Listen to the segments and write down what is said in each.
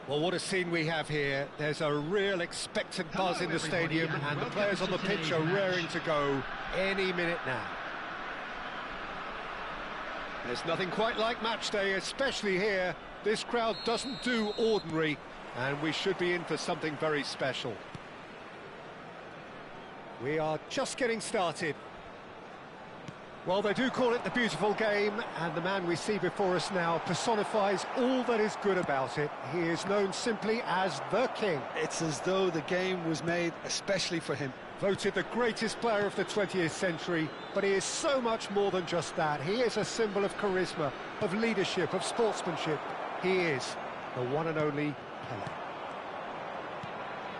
Well, what a scene we have here. There's a real expectant buzz in the stadium, and the players on the pitch are raring to go any minute now. There's nothing quite like match day, especially here. This crowd doesn't do ordinary, and we should be in for something very special. We are just getting started. Well, they do call it the beautiful game, and the man we see before us now personifies all that is good about it. He is known simply as the King. It's as though the game was made especially for him. Voted the greatest player of the 20th century, but he is so much more than just that. He is a symbol of charisma, of leadership, of sportsmanship. He is the one and only Pelé.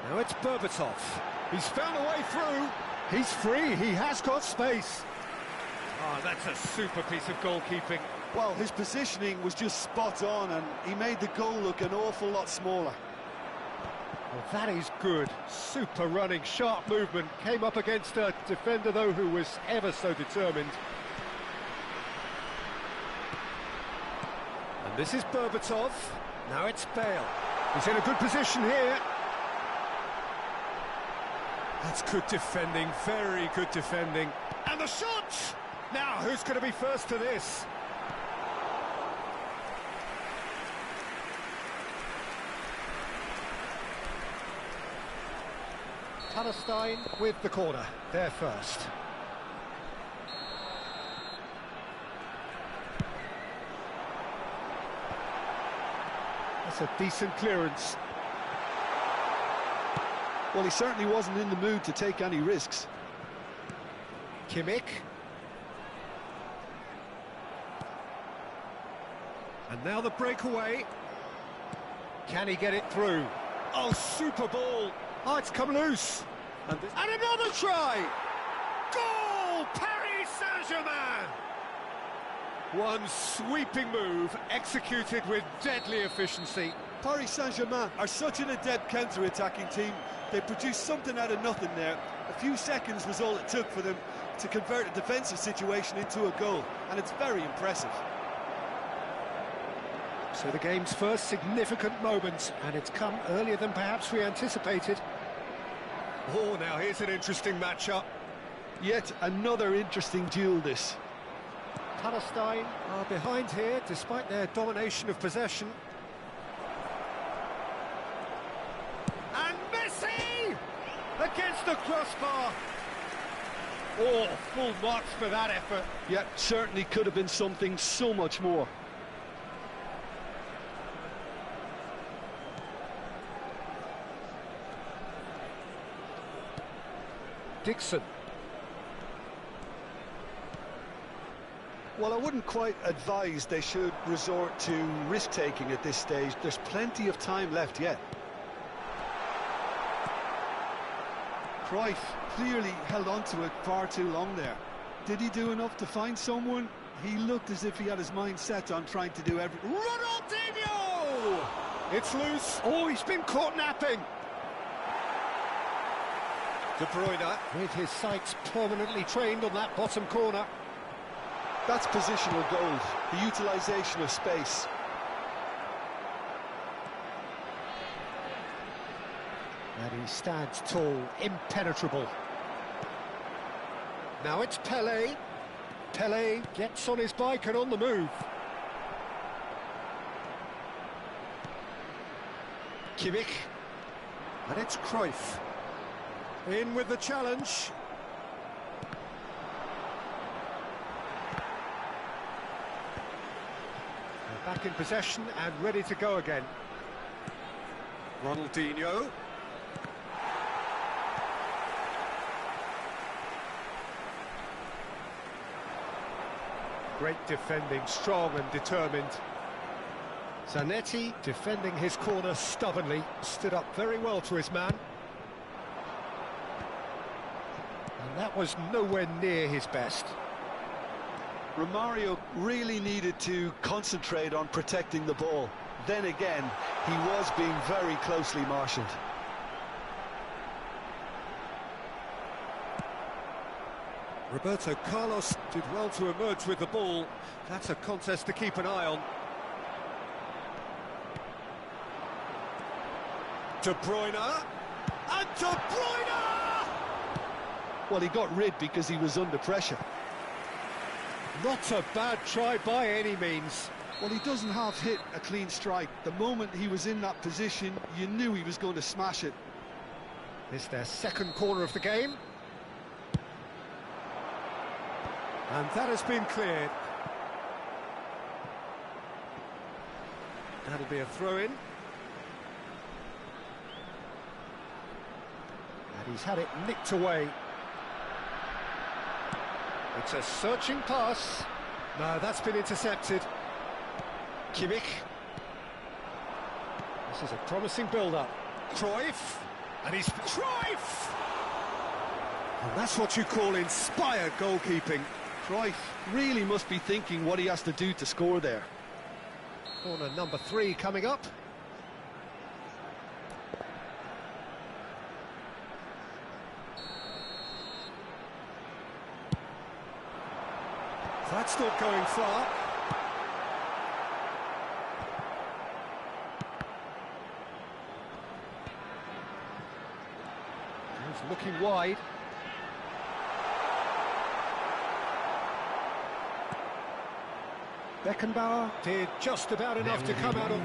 Now it's Berbatov. He's found a way through. He's free. He has got space. Oh, that's a super piece of goalkeeping. Well, his positioning was just spot on, and he made the goal look an awful lot smaller. Well, that is good. Super running, sharp movement. Came up against a defender, though, who was ever so determined. And this is Berbatov. Now it's Bale. He's in a good position here. That's good defending, very good defending. And the shot! Now, who's going to be first to this? Palestine with the corner, there first. That's a decent clearance. Well, he certainly wasn't in the mood to take any risks. Kimmich. And now the breakaway. Can he get it through? Oh, super ball. Oh, it's come loose. And another try! Goal! Paris Saint-Germain! One sweeping move, executed with deadly efficiency. Paris Saint-Germain are such an adept counter-attacking team. They produced something out of nothing there. A few seconds was all it took for them to convert a defensive situation into a goal, and it's very impressive. So the game's first significant moment, and it's come earlier than perhaps we anticipated. Oh, now here's an interesting matchup. Yet another interesting duel, this. Palestine are behind here, despite their domination of possession. And Messi! Against the crossbar! Oh, full marks for that effort. Yeah, certainly could have been something so much more. Dixon. Well, I wouldn't quite advise they should resort to risk-taking at this stage. There's plenty of time left yet. Cruyff clearly held on to it far too long there. Did he do enough to find someone? He looked as if he had his mind set on trying to do everything. Ronaldinho! It's loose. Oh, he's been caught napping. De Bruyne, with his sights permanently trained on that bottom corner. That's positional gold, the utilisation of space. And he stands tall, impenetrable. Now it's Pelé. Pelé gets on his bike and on the move. Kimmich. And it's Cruyff. In with the challenge. They're back in possession and ready to go again. Ronaldinho. Great defending, strong and determined. Zanetti defending his corner stubbornly, stood up very well to his man. And that was nowhere near his best. Romario really needed to concentrate on protecting the ball. Then again, he was being very closely marshalled. Roberto Carlos did well to emerge with the ball. That's a contest to keep an eye on. De Bruyne, and De Bruyne! Well, he got rid because he was under pressure. Not a bad try by any means. Well, he doesn't half hit a clean strike. The moment he was in that position, you knew he was going to smash it. It's their second corner of the game. And that has been cleared. That'll be a throw-in. And he's had it nicked away. It's a searching pass. No, that's been intercepted. Kimmich. This is a promising build-up. Cruyff. And he's Cruyff! And that's what you call inspired goalkeeping. Cruyff really must be thinking what he has to do to score there. Corner number 3 coming up. That's not going far. He's looking wide. Beckenbauer did just about enough to come out of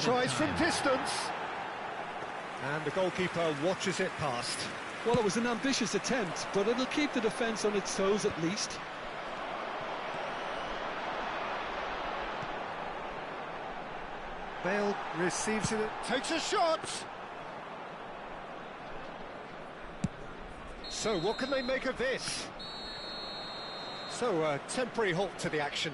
tries from distance. And the goalkeeper watches it past. Well, it was an ambitious attempt, but it'll keep the defence on its toes at least. Bale receives it, takes a shot! So, what can they make of this? So, a temporary halt to the action.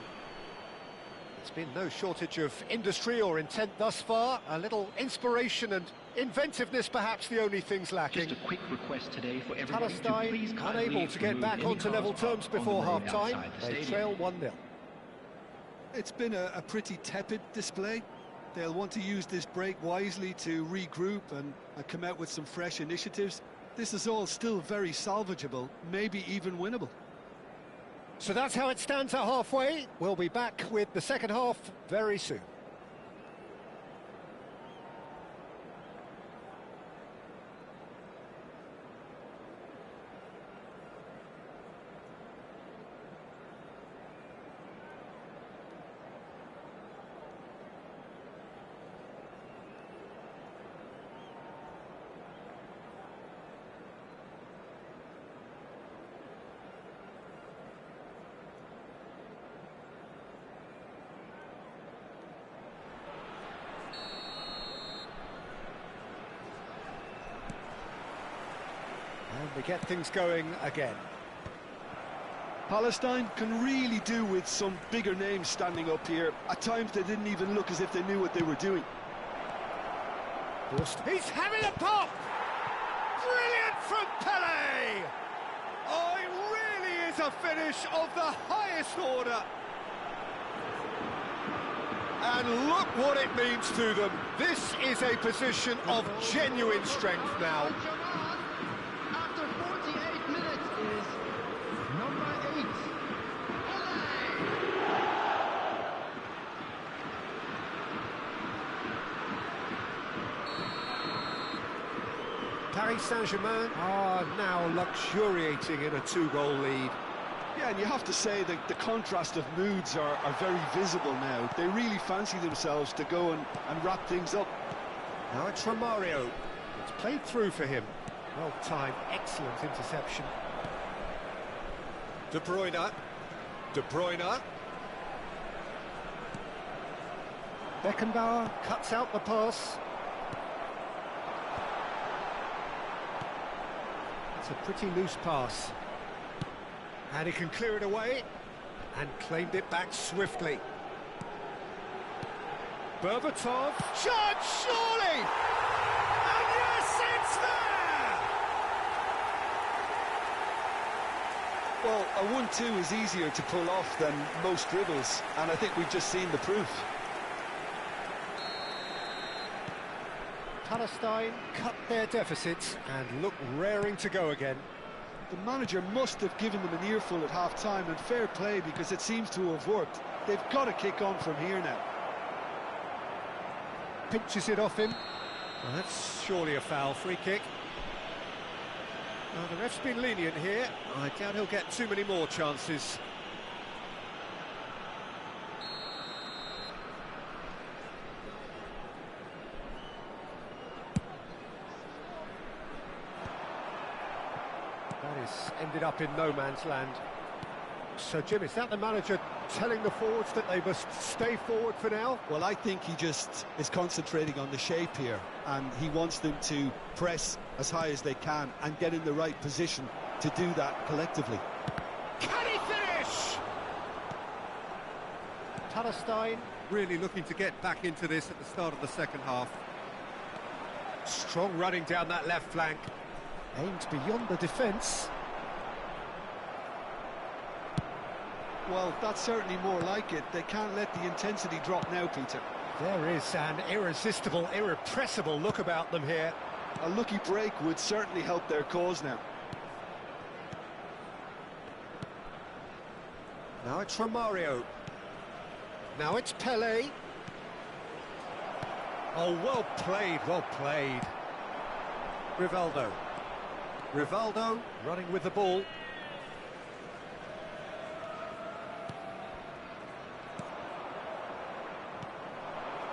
There's been no shortage of industry or intent thus far. A little inspiration and inventiveness, perhaps the only things lacking. Just a quick request today for everybody to please Palestine unable to get back onto level terms before half-time. They trail 1-0. It's been a pretty tepid display. They'll want to use this break wisely to regroup and come out with some fresh initiatives. This is all still very salvageable, maybe even winnable. So that's how it stands at halfway. We'll be back with the second half very soon. And they get things going again. Palestine can really do with some bigger names standing up here. At times they didn't even look as if they knew what they were doing. He's having a pop! Brilliant from Pele! Oh, it really is a finish of the highest order. And look what it means to them. This is a position of genuine strength now. After 48 minutes is number 8. Paris Saint-Germain are now luxuriating in a 2-goal lead. Yeah, and you have to say that the contrast of moods are very visible now. They really fancy themselves to go and wrap things up. Now it's Romario. It's played through for him. Well-timed, excellent interception. De Bruyne. De Bruyne. Beckenbauer cuts out the pass. It's a pretty loose pass. And he can clear it away. And claimed it back swiftly. Berbatov. Shot, surely! And yes, it's there! Well, a 1-2 is easier to pull off than most dribbles, and I think we've just seen the proof. Palestine cut their deficits and look raring to go again. The manager must have given them an earful at half-time, and fair play because it seems to have worked. They've got to kick on from here now. Pinches it off him. Well, that's surely a foul. Free kick. Well, the ref's been lenient here. I doubt he'll get too many more chances. That is ended up in no man's land. So, Jim, is that the manager telling the forwards that they must stay forward for now? Well, I think he just is concentrating on the shape here, and he wants them to press as high as they can and get in the right position to do that collectively. Can he finish? Palestine really looking to get back into this at the start of the second half. Strong running down that left flank. Aimed beyond the defence. Well, that's certainly more like it. They can't let the intensity drop now, Peter. There is an irresistible, irrepressible look about them here. A lucky break would certainly help their cause now. Now it's Romario. Now it's Pelé. Oh, well played, well played. Rivaldo. Rivaldo running with the ball.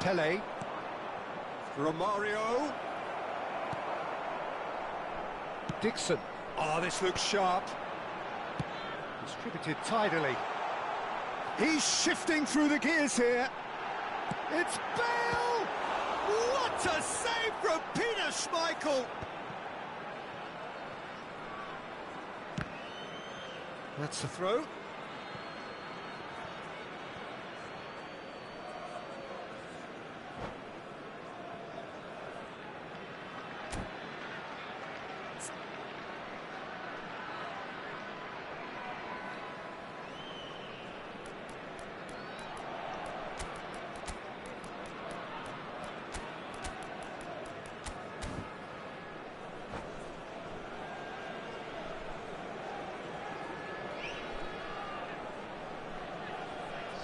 Pelé. Romario. Dixon. Oh, this looks sharp. Distributed tidily. He's shifting through the gears here. It's Bale! What a save from Peter Schmeichel! That's the throw.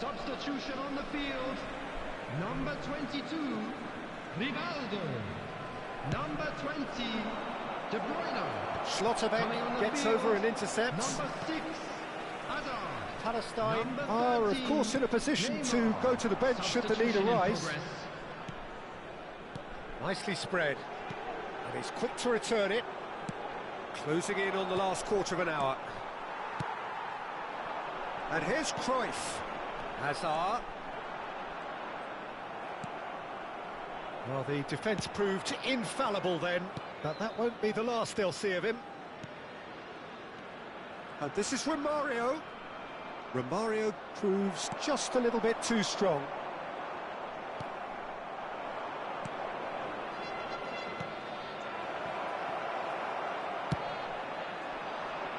Substitution on the field. Number 22, Rivaldo. Number 20, De Bruyne. Schlotterbeck gets over and intercepts. Number 6, Hazard. Palestine are, of course, in a position to go to the bench should the need arise. Nicely spread. And he's quick to return it. Closing in on the last quarter of an hour. And here's Cruyff. Hazard. Well, the defence proved infallible then, but that won't be the last they'll see of him. And this is Romario. Romario proves just a little bit too strong.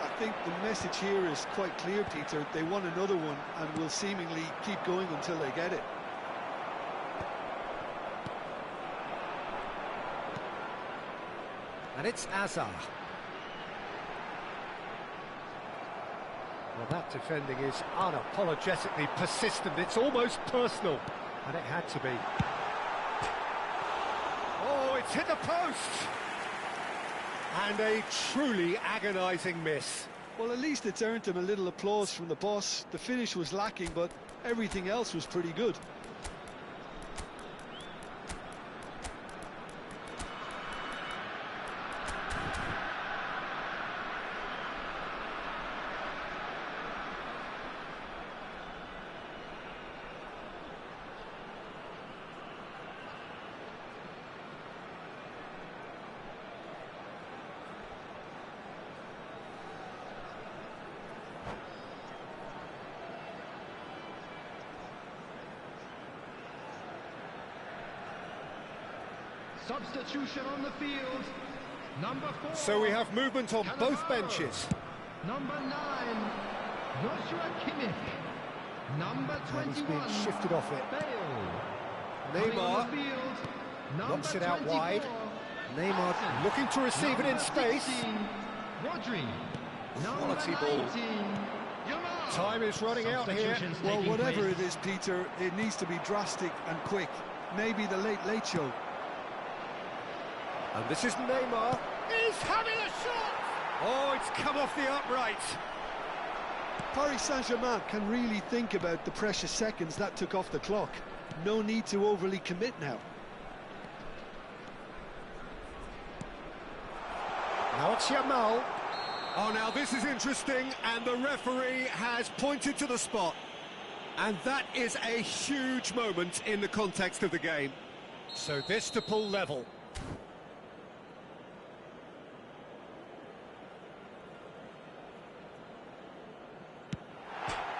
I think the message here is quite clear, Peter. They want another one and will seemingly keep going until they get it. And it's Hazard. Well, that defending is unapologetically persistent. It's almost personal. And it had to be. Oh, it's hit the post! And a truly agonising miss. Well, at least it's earned him a little applause from the boss. The finish was lacking, but everything else was pretty good. Substitution on the field. Number 4. So we have movement on both Cannavaro. benches. Number 9, Joshua Kimmich. Number 21, And he's been shifted off it. Bale. Neymar knocks it out wide. Neymar looking to receive it in space. 16, Rodri. Quality ball. 19, Yamal. Time is running out here. Substitutions Well, taking whatever place. it is, Peter, it needs to be drastic and quick. Maybe the late show. And this is Neymar. He's having a shot! Oh, it's come off the upright. Paris Saint-Germain can really think about the precious seconds that took off the clock. No need to overly commit now. Now it's Yamal. Oh, now this is interesting, and the referee has pointed to the spot. And that is a huge moment in the context of the game. So this to pull level.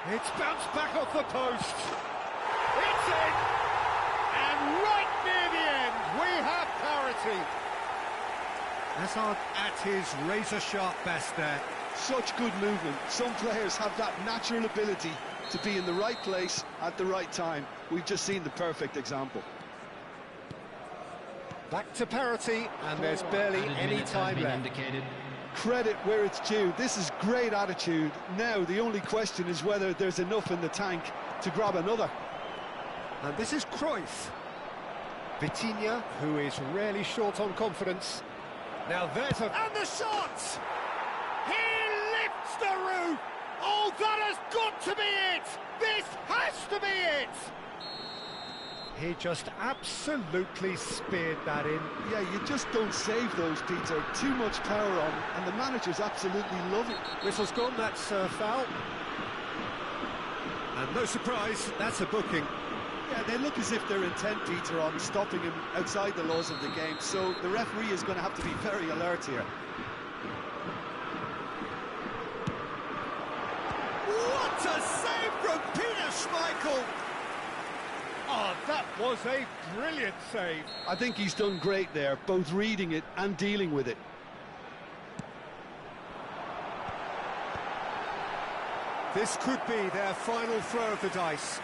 It's bounced back off the post. It's in! And right near the end, we have parity. Hazard at his razor-sharp best there. Such good movement. Some players have that natural ability to be in the right place at the right time. We've just seen the perfect example. Back to parity, and there's barely any time left. Indicated. Credit where it's due. This is great attitude. Now the only question is whether there's enough in the tank to grab another. And this is Cruyff. Vitinha, who is rarely short on confidence. Now there's a... And the shot! He lifts the roof! Oh, that has got to be it! This has to be it! He just absolutely speared that in. Yeah, you just don't save those, Peter. Too much power on, and the managers absolutely love it. Whistle's gone, that's foul. And no surprise, that's a booking. Yeah, they look as if they're intent, Peter, on stopping him outside the laws of the game, so the referee is going to have to be very alert here. What a save from Peter Schmeichel! Oh, that was a brilliant save. I think he's done great there, both reading it and dealing with it. This could be their final throw of the dice.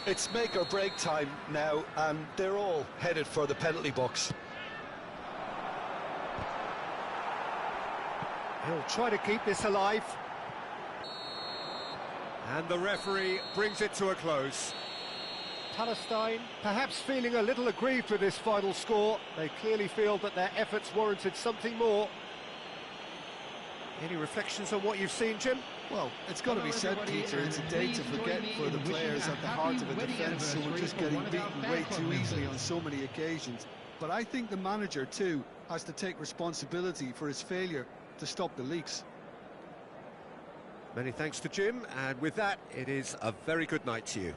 It's make or break time now, and they're all headed for the penalty box. He'll try to keep this alive. And the referee brings it to a close. Palestine perhaps feeling a little aggrieved with this final score. They clearly feel that their efforts warranted something more. Any reflections on what you've seen, Jim? Well, it's got to be said, Peter, it's a day to forget for the players at the heart of a defence who are just getting beaten way too easily on so many occasions. But I think the manager, too, has to take responsibility for his failure to stop the leaks. Many thanks to Jim, and with that, it is a very good night to you.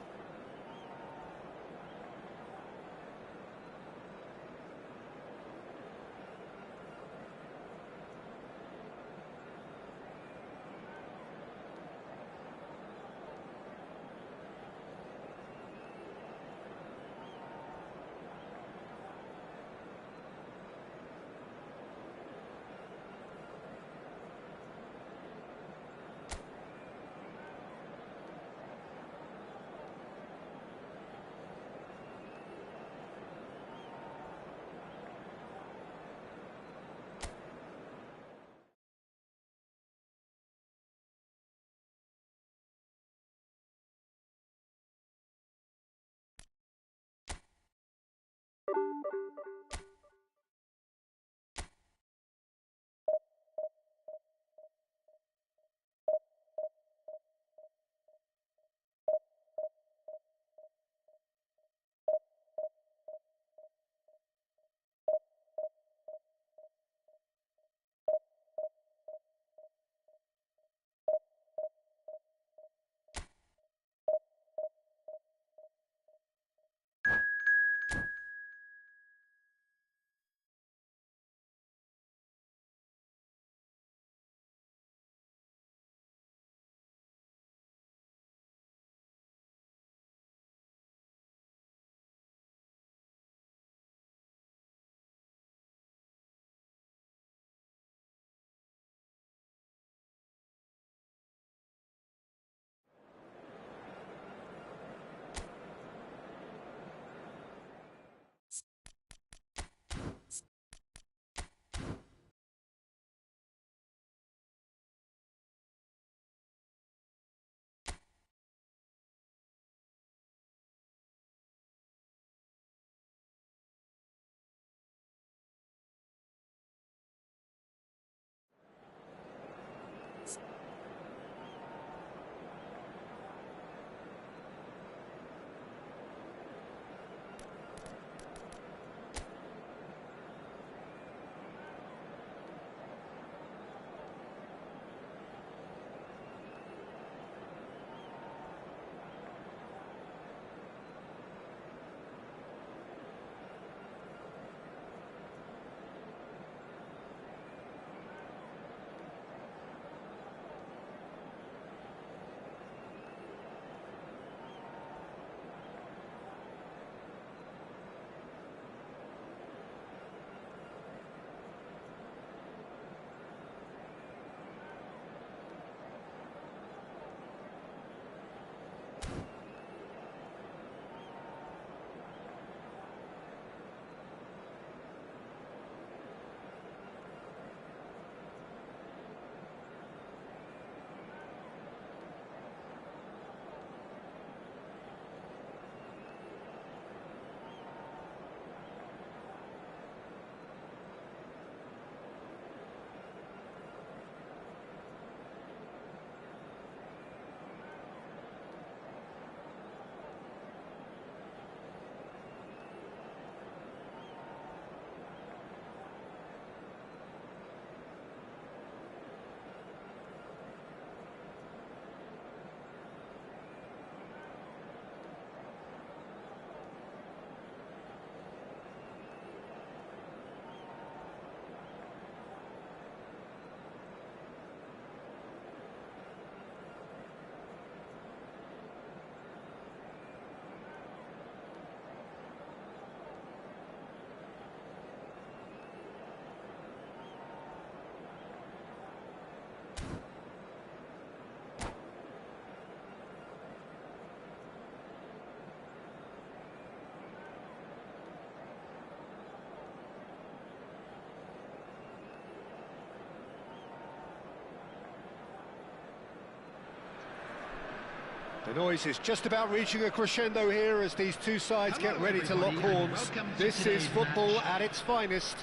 The noise is just about reaching a crescendo here as these two sides get ready to lock horns. This is football at its finest.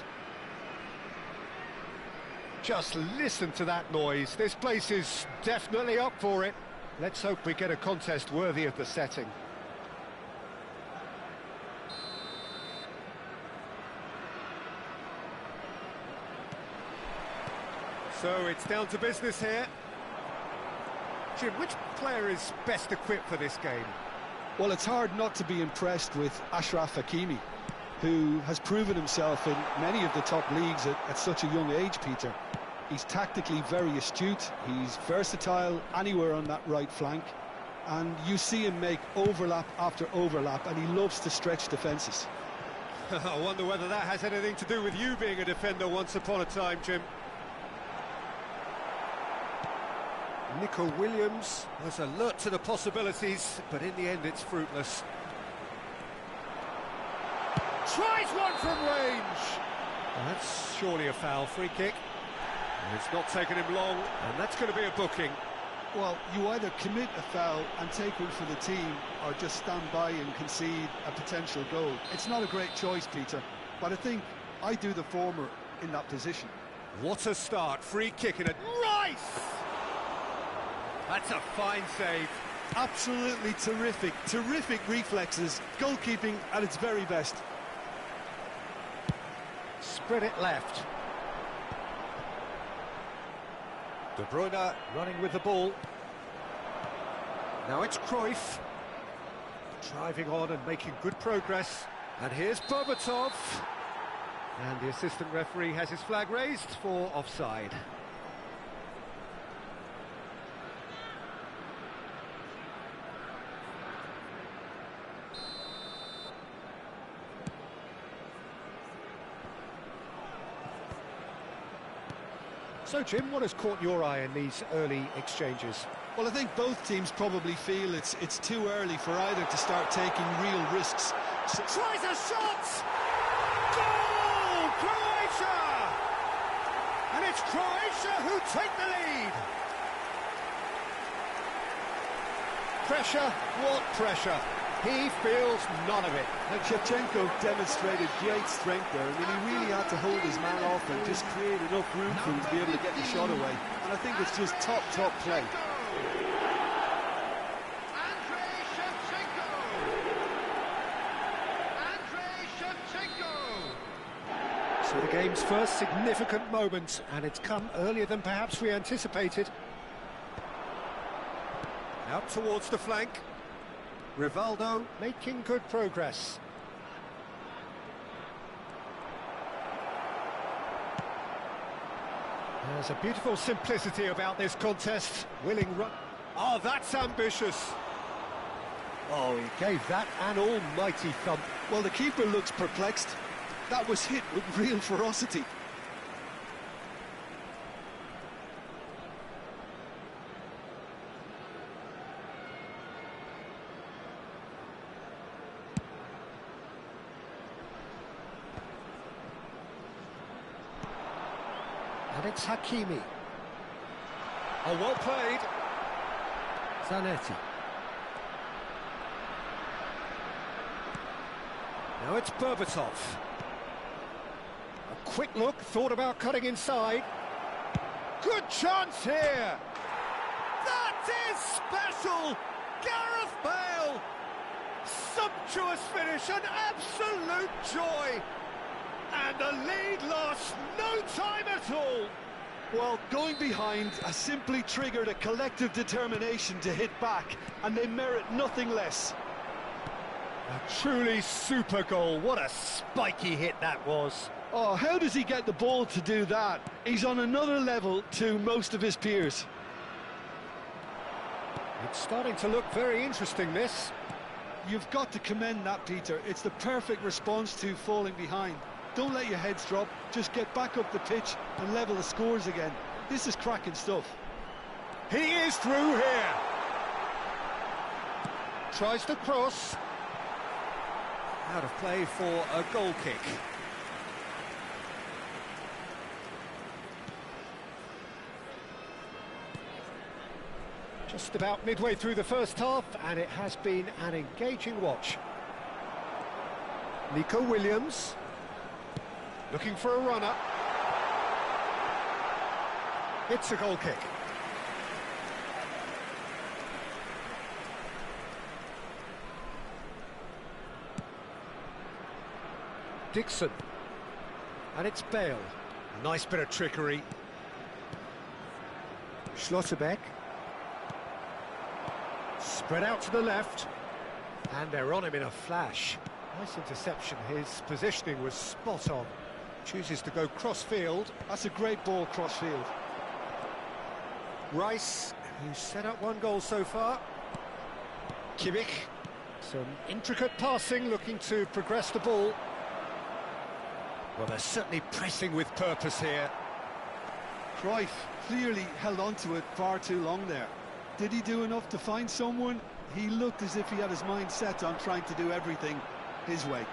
Just listen to that noise. This place is definitely up for it. Let's hope we get a contest worthy of the setting. So it's down to business here. Jim, which player is best equipped for this game? Well, it's hard not to be impressed with Achraf Hakimi, who has proven himself in many of the top leagues at such a young age, Peter. He's tactically very astute, he's versatile anywhere on that right flank, and you see him make overlap after overlap, and he loves to stretch defences. I wonder whether that has anything to do with you being a defender once upon a time, Jim. Nico Williams was alert to the possibilities, but in the end it's fruitless. Tries one from range! Well, that's surely a foul, free kick. And it's not taken him long, and that's going to be a booking. Well, you either commit a foul and take one for the team, or just stand by and concede a potential goal. It's not a great choice, Peter, but I think I do the former in that position. What a start, free kick in it. Rice! That's a fine save. Absolutely terrific, terrific reflexes, goalkeeping at its very best. Spread it left. De Bruyne running with the ball. Now it's Cruyff. Driving on and making good progress. And here's Berbatov. And the assistant referee has his flag raised for offside. So, Jim, what has caught your eye in these early exchanges? Well, I think both teams probably feel it's too early for either to start taking real risks. Tries a shot! Goal! Croatia! And it's Croatia who take the lead! Pressure? What pressure? He feels none of it. And Shevchenko demonstrated great strength there. I mean, he really had to hold his man off and just create enough room for him to be able to get the shot away. And I think it's just top play. So the game's first significant moment, and it's come earlier than perhaps we anticipated. Out towards the flank. Rivaldo making good progress. There's a beautiful simplicity about this contest. Willing run. Oh, that's ambitious. Oh, he gave that an almighty thump. Well, the keeper looks perplexed. That was hit with real ferocity. And it's Hakimi. Oh, well played. Zanetti. Now it's Berbatov. A quick look, thought about cutting inside. Good chance here. That is special. Gareth Bale. Sumptuous finish, an absolute joy. And the lead lost no time at all. Well, going behind has simply triggered a collective determination to hit back, and they merit nothing less. A truly super goal. What a spiky hit that was. Oh, how does he get the ball to do that? He's on another level to most of his peers. It's starting to look very interesting, this. You've got to commend that, Peter. It's the perfect response to falling behind. Don't let your heads drop, just get back up the pitch and level the scores again. This is cracking stuff. He is through here. Tries to cross. Out of play for a goal kick. Just about midway through the first half, and it has been an engaging watch. Nico Williams, looking for a runner. It's a goal kick. Dixon. And it's Bale. Nice bit of trickery. Schlotterbeck. Spread out to the left. And they're on him in a flash. Nice interception. His positioning was spot on. Chooses to go cross-field. That's a great ball cross-field. Rice, who's set up one goal so far. Kimmich. Some intricate passing, looking to progress the ball. Well, they're certainly pressing with purpose here. Cruyff clearly held on to it far too long there. Did he do enough to find someone? He looked as if he had his mind set on trying to do everything his way.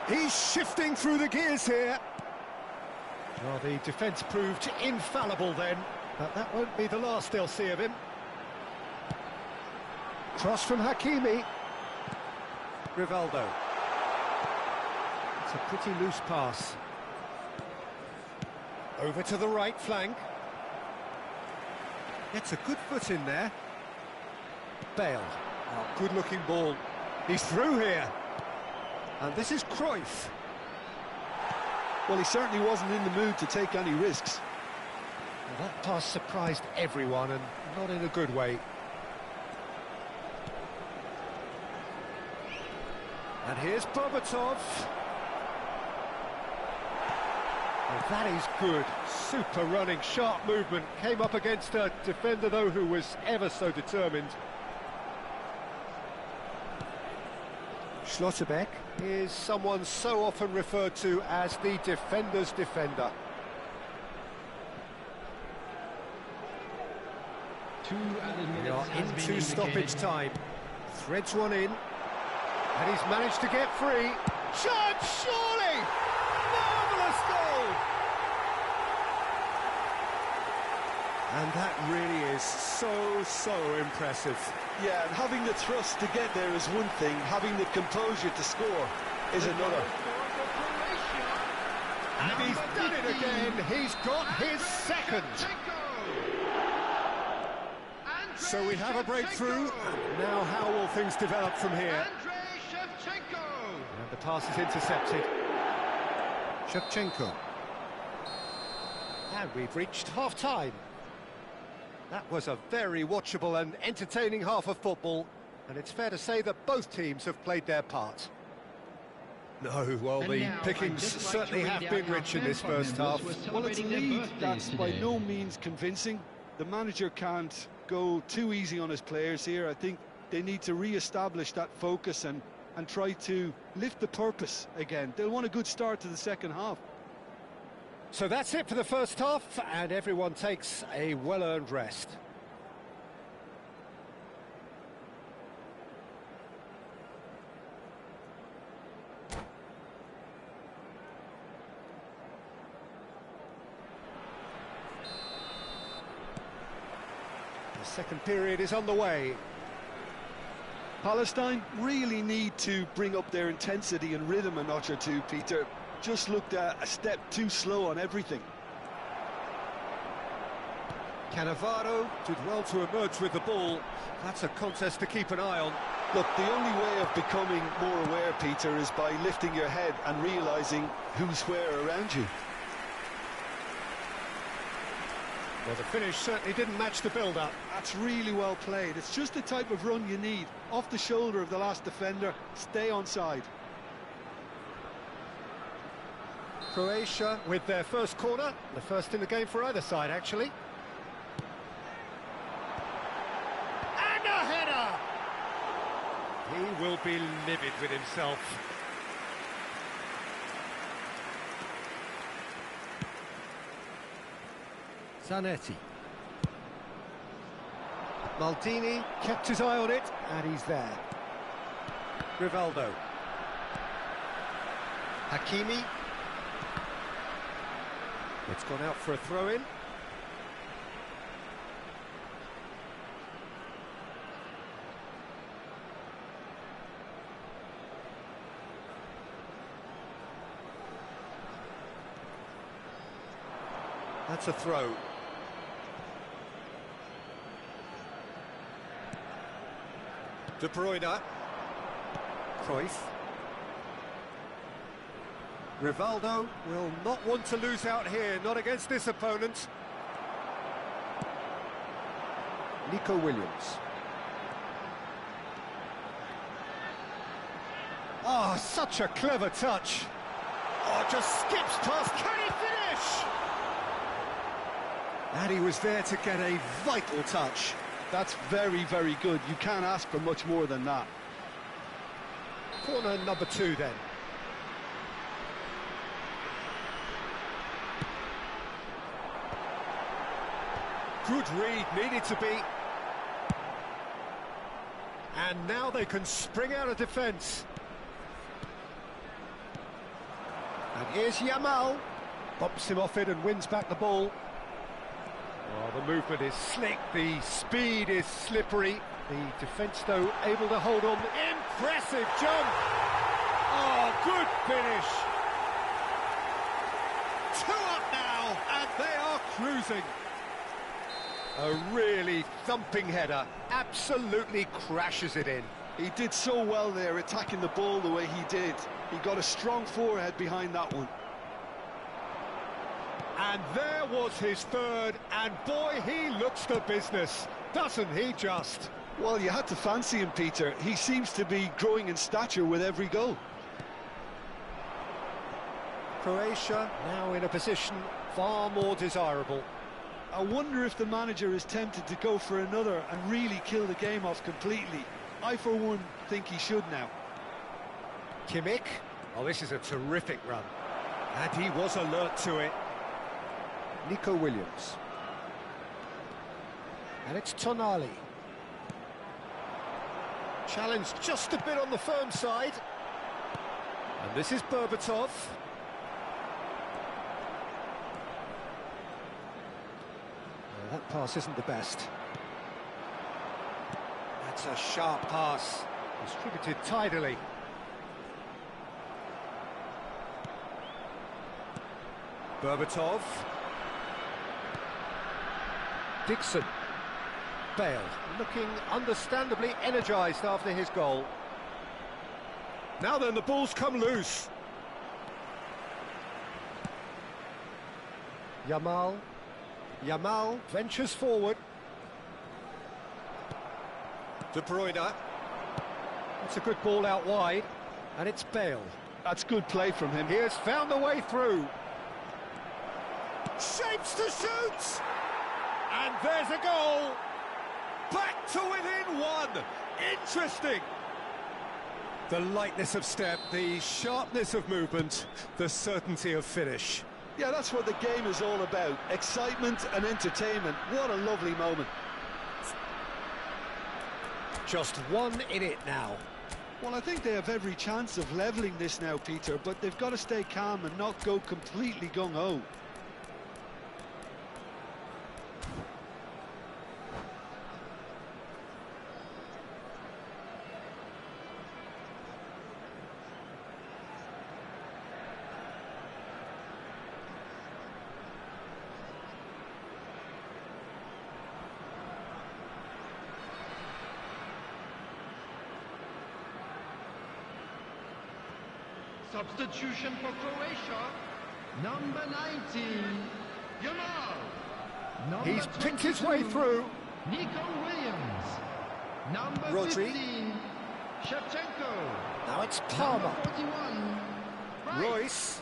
He's shifting through the gears here. Well, the defence proved infallible then, but that won't be the last they'll see of him. Cross from Hakimi. Rivaldo. It's a pretty loose pass. Over to the right flank. Gets a good foot in there. Bale. Oh, good-looking ball. He's through here. And this is Cruyff. Well, he certainly wasn't in the mood to take any risks. Well, that pass surprised everyone, and not in a good way. And here's Bobatov. Well, that is good. Super running, sharp movement. Came up against a defender, though, who was ever so determined. Schlotterbeck is someone so often referred to as the defender's defender. We are into stoppage time. Threads one in. And he's managed to get free. Shot, surely! Marvellous goal! And that really is so impressive. Yeah, and having the thrust to get there is one thing, having the composure to score is another. And he's done it again. He's got his second. So we have a breakthrough. Now how will things develop from here? And the pass is intercepted. Shevchenko. And we've reached half-time. That was a very watchable and entertaining half of football, and it's fair to say that both teams have played their part. No, well, the pickings certainly have been rich in this first half. Well, it's a lead that's by no means convincing. The manager can't go too easy on his players here. I think they need to re-establish that focus and try to lift the purpose again. They'll want a good start to the second half. So that's it for the first half, and everyone takes a well-earned rest. The second period is on the way. Palestine really need to bring up their intensity and rhythm a notch or two, Peter. Just looked a step too slow on everything. Cannavaro did well to emerge with the ball. That's a contest to keep an eye on. Look, the only way of becoming more aware, Peter, is by lifting your head and realising who's where around you. Well, the finish certainly didn't match the build-up. That's really well played. It's just the type of run you need. Off the shoulder of the last defender, stay onside. Croatia with their first corner, the first in the game for either side, actually. And a header! He will be livid with himself. Zanetti. Maldini kept his eye on it, and he's there. Rivaldo. Hakimi. It's gone out for a throw-in. That's a throw. De Bruyne. Cruyff. Rivaldo will not want to lose out here, not against this opponent. Nico Williams. Oh, such a clever touch. Oh, just skips past. Can he finish? And he was there to get a vital touch. That's very, very good. You can't ask for much more than that. Corner number 2 then. Good read, needed to be. And now they can spring out of defence. And here's Yamal. Bumps him off it and wins back the ball. Oh, the movement is slick, the speed is slippery. The defence, though, able to hold on. Impressive jump! Oh, good finish! 2 up now, and they are cruising. A really thumping header, absolutely crashes it in. He did so well there, attacking the ball the way he did. He got a strong forehead behind that one. And there was his third, and boy, he looks the business, doesn't he just? Well, you had to fancy him, Peter. He seems to be growing in stature with every goal. Croatia now in a position far more desirable. I wonder if the manager is tempted to go for another and really kill the game off completely. I, for one, think he should now. Kimmich. Oh, this is a terrific run. And he was alert to it. Nico Williams. And it's Tonali. Challenged just a bit on the firm side. And this is Berbatov. That pass isn't the best. That's a sharp pass. Distributed tidily. Berbatov. Dixon. Bale, looking understandably energised after his goal. Now then, the ball's come loose. Yamal ventures forward. De Bruyne. That's a good ball out wide. And it's Bale. That's good play from him. He has found the way through. Shapes to shoot! And there's a goal! Back to within 1! Interesting! The lightness of step, the sharpness of movement, the certainty of finish. Yeah, that's what the game is all about. Excitement and entertainment. What a lovely moment. Just 1 in it now. Well, I think they have every chance of levelling this now, Peter, but they've got to stay calm and not go completely gung-ho. Substitution for Croatia, number 19, Yamal. Number He's picked his way 22, through. Nico Williams. Number Rodri. 15, Shevchenko. Now it's Palmer. Number 41, Rice. Royce.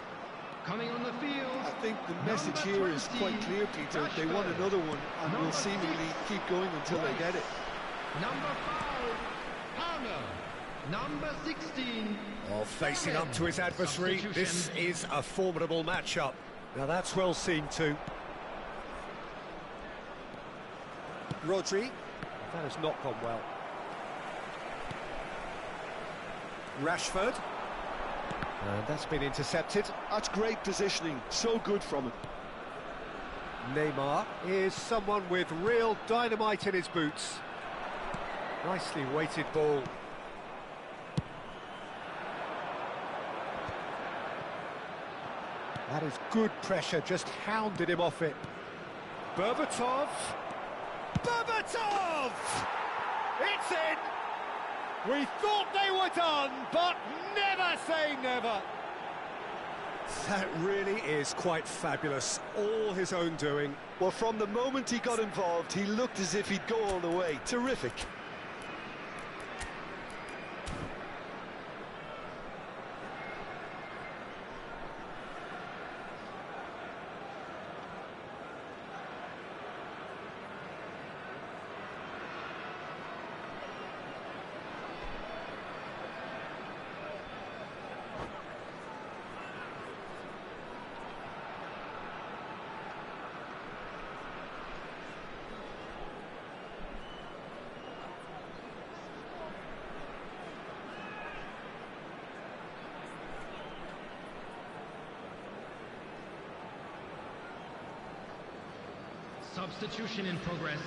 Coming on the field. I think the message here is quite clear, Peter. They want another one and will seemingly keep going until they get it. Number 5, Palmer. Number 16. Oh, facing up to his adversary, this is a formidable matchup. Now that's well seen too. Rodri. That has not gone well. Rashford. And that's been intercepted. That's great positioning. So good from him. Neymar is someone with real dynamite in his boots. Nicely weighted ball. That is good pressure, just hounded him off it. Berbatov! Berbatov! It's in! We thought they were done, but never say never! That really is quite fabulous, all his own doing. Well, from the moment he got involved, he looked as if he'd go all the way. Terrific. Substitution in progress.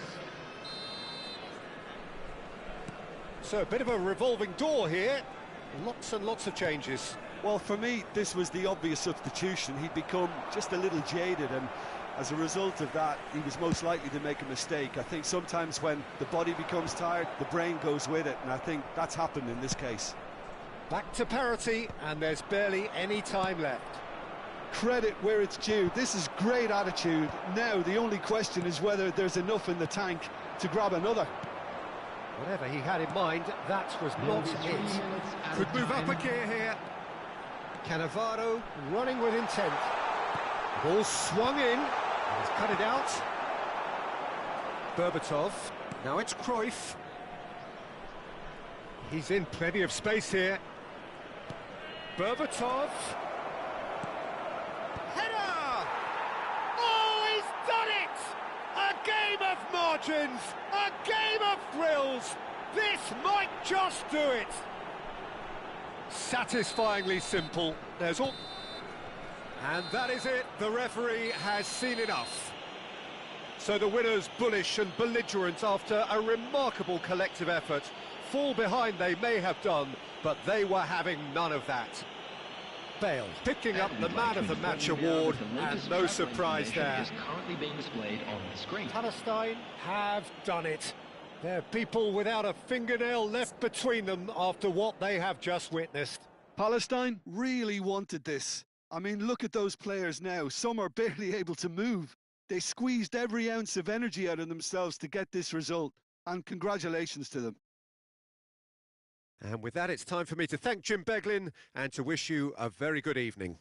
So a bit of a revolving door here. Lots and lots of changes. Well, for me, this was the obvious substitution. He'd become just a little jaded, and as a result of that, he was most likely to make a mistake. I think sometimes when the body becomes tired, the brain goes with it, and I think that's happened in this case. Back to parity, and there's barely any time left. Credit where it's due. This is great attitude. Now the only question is whether there's enough in the tank to grab another. Whatever he had in mind, that was not it. Could move up a gear here. Cannavaro running with intent. Ball swung in. He's cut it out. Berbatov. Now it's Cruyff. He's in plenty of space here. Berbatov. Header! Oh, he's done it! A game of margins, a game of thrills. This might just do it. Satisfyingly simple. There's all. And that is it. The referee has seen enough. So the winners, bullish and belligerent after a remarkable collective effort. Fall behind they may have done, but they were having none of that. Bale picking up the Man of the Match award, and no surprise there. Is currently being displayed on the screen. Palestine have done it. They're people without a fingernail left between them after what they have just witnessed. Palestine really wanted this. I mean, look at those players now. Some are barely able to move. They squeezed every ounce of energy out of themselves to get this result, and congratulations to them. And with that, it's time for me to thank Jim Beglin and to wish you a very good evening.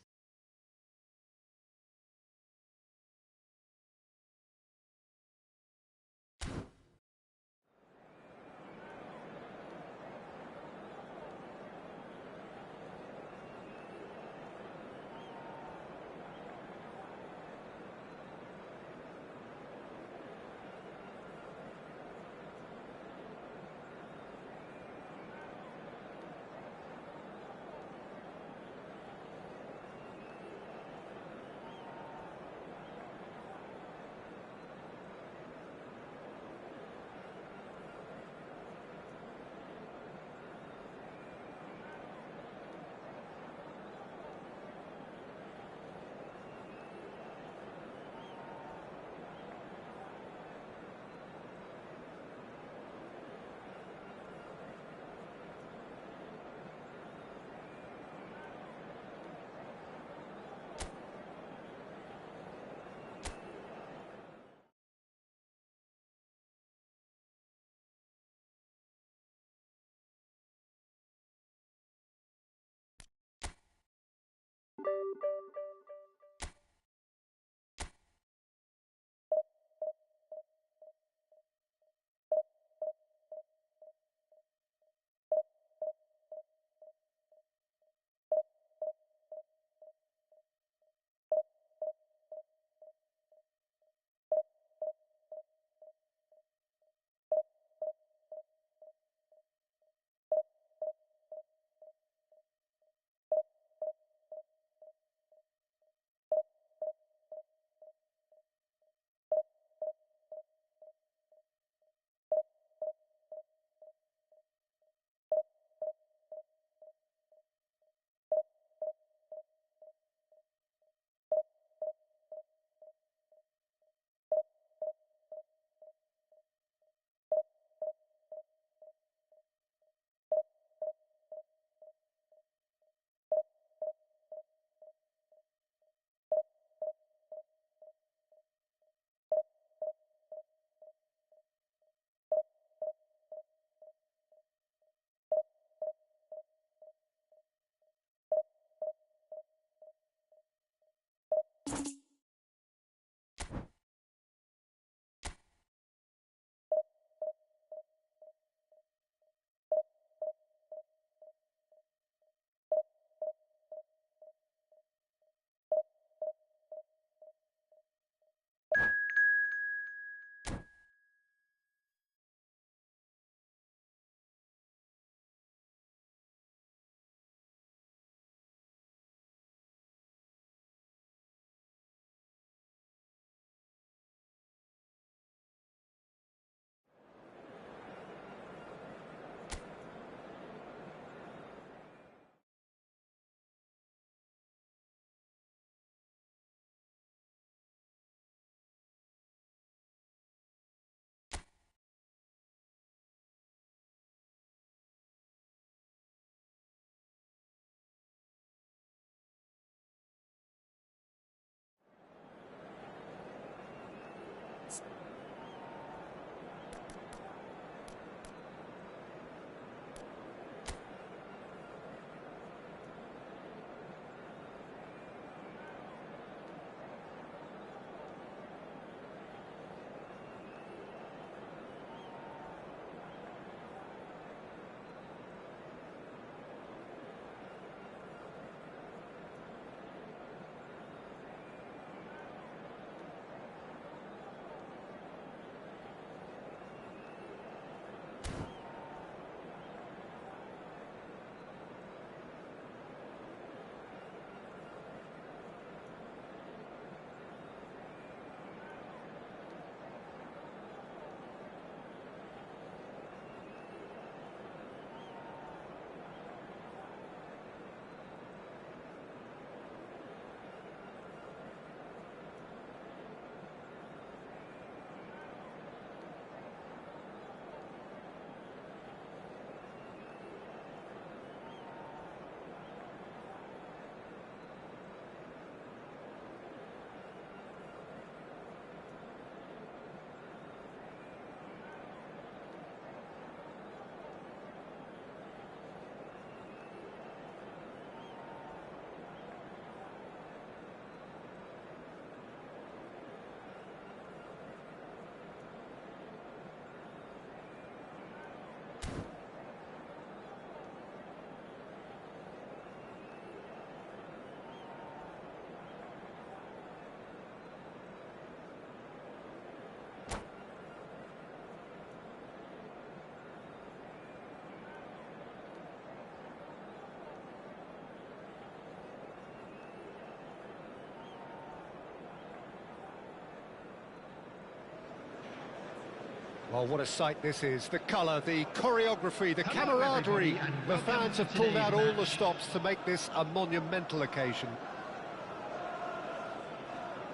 Well, what a sight this is. The colour, the choreography, the Hello, camaraderie. everybody, and The welcome fans to have pulled today's out all the match. stops to make this a monumental occasion.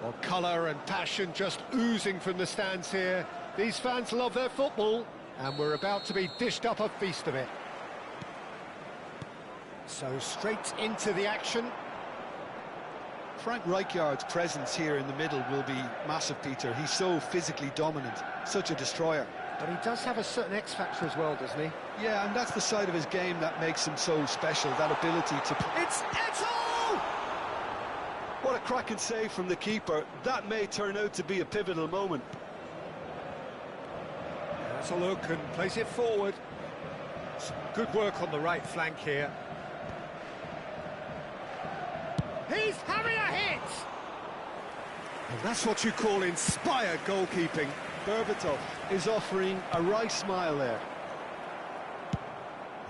Well, colour and passion just oozing from the stands here. These fans love their football, and we're about to be dished up a feast of it. So straight into the action. Frank Rijkaard's presence here in the middle will be massive, Peter. He's so physically dominant, such a destroyer. But he does have a certain X-factor as well, doesn't he? Yeah, and that's the side of his game that makes him so special, that ability to... It's Eto'o! What a cracking save from the keeper. That may turn out to be a pivotal moment. That's a look and plays it forward. Some good work on the right flank here. He's having a hit! And that's what you call inspired goalkeeping. Berbatov is offering a wry smile there.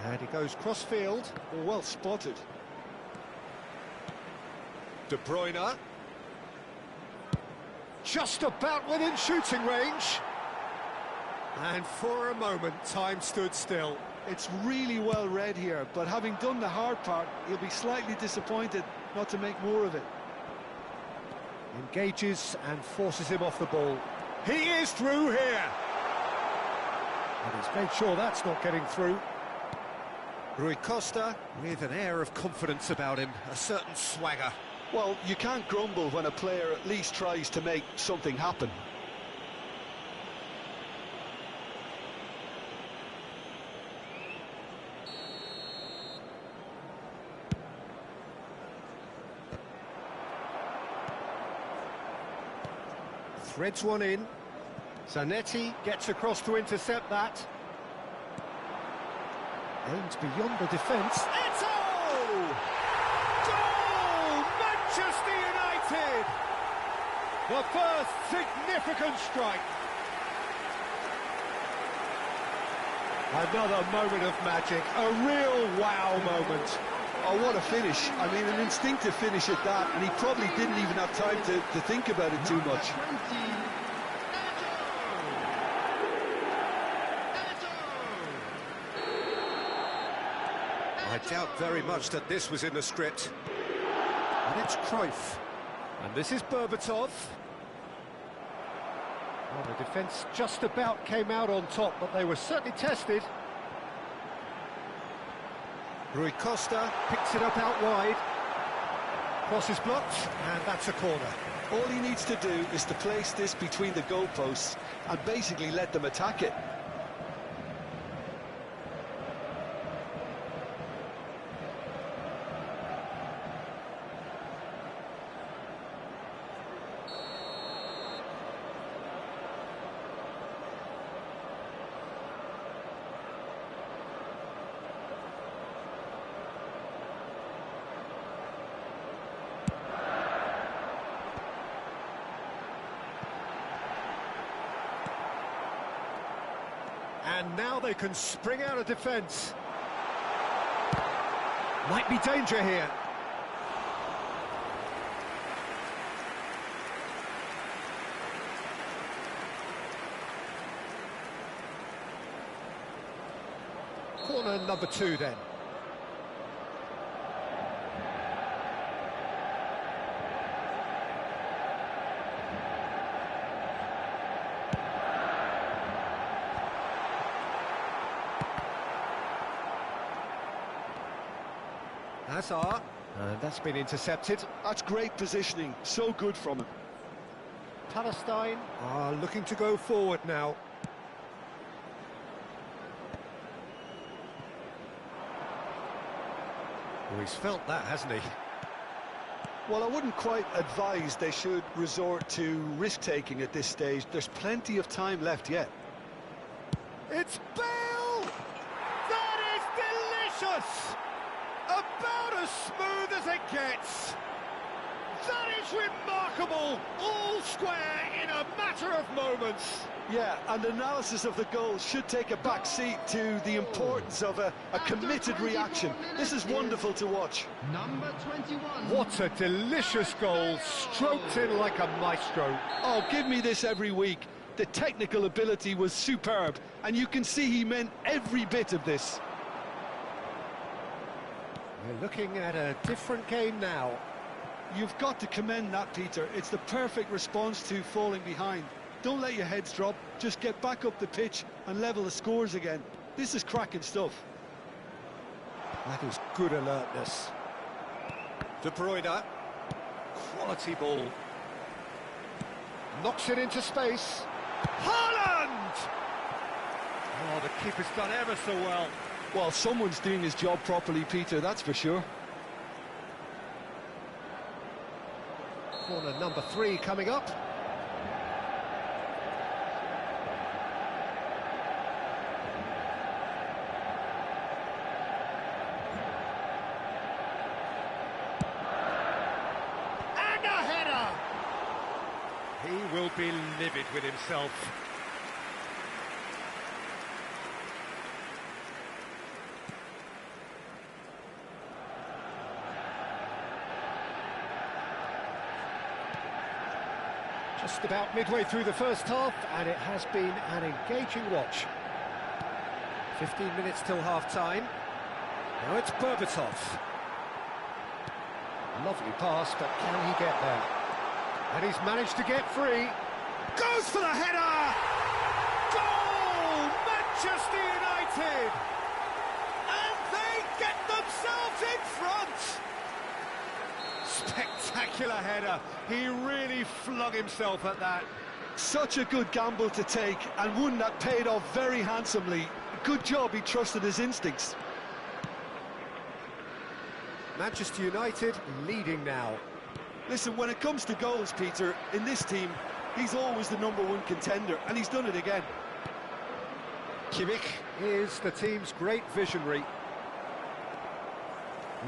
And he goes cross-field. Oh, well spotted. De Bruyne. Just about within shooting range. And for a moment, time stood still. It's really well read here, but having done the hard part, he'll be slightly disappointed not to make more of it. Engages and forces him off the ball. He is through here. And he's made sure that's not getting through. Rui Costa with an air of confidence about him, a certain swagger. Well, you can't grumble when a player at least tries to make something happen. Threads one in. Zanetti gets across to intercept that. Aims beyond the defence. Eto'o! Goal! Manchester United! The first significant strike. Another moment of magic, a real wow moment. Oh, what a finish. I mean, an instinctive finish at that, and he probably didn't even have time to think about it too much. 20, I doubt very much that this was in the script. And it's Cruyff. And this is Berbatov. Well, the defence just about came out on top, but they were certainly tested. Rui Costa picks it up out wide. Cross is blocked, and that's a corner. All he needs to do is to place this between the goalposts and basically let them attack it. And now they can spring out of defence. Might be danger here. Corner number 2 then. Hazard, and that's been intercepted. That's great positioning, so good from him. Palestine are looking to go forward now. Well, he's felt that, hasn't he? Well, I wouldn't quite advise they should resort to risk-taking at this stage. There's plenty of time left yet. It's Bale! That is delicious! About as smooth as it gets. That is remarkable, all square in a matter of moments. Yeah, and analysis of the goal should take a back seat to the importance of a committed reaction. This is wonderful to watch. number 21. What a delicious goal, stroked in like a maestro. Oh, give me this every week. The technical ability was superb, and you can see he meant every bit of this. We're looking at a different game now. You've got to commend that, Peter. It's the perfect response to falling behind. Don't let your heads drop, just get back up the pitch and level the scores again. This is cracking stuff. That is good alertness. De Bruyne. Quality ball. Knocks it into space. Haaland! Oh, the keeper's done ever so well. Well, someone's doing his job properly, Peter, that's for sure. Corner number 3 coming up. And a header! He will be livid with himself. Just about midway through the first half, and it has been an engaging watch. 15 minutes till half-time. Now it's Berbatov. Lovely pass, but can he get there? And he's managed to get free. Goes for the header! Goal! Manchester United! And they get themselves in front! Spectacular header. He really flung himself at that. Such a good gamble to take, and one that paid off very handsomely. Good job he trusted his instincts. Manchester United leading now. Listen, when it comes to goals, Peter, in this team, he's always the #1 contender, and he's done it again. Kimmich is the team's great visionary.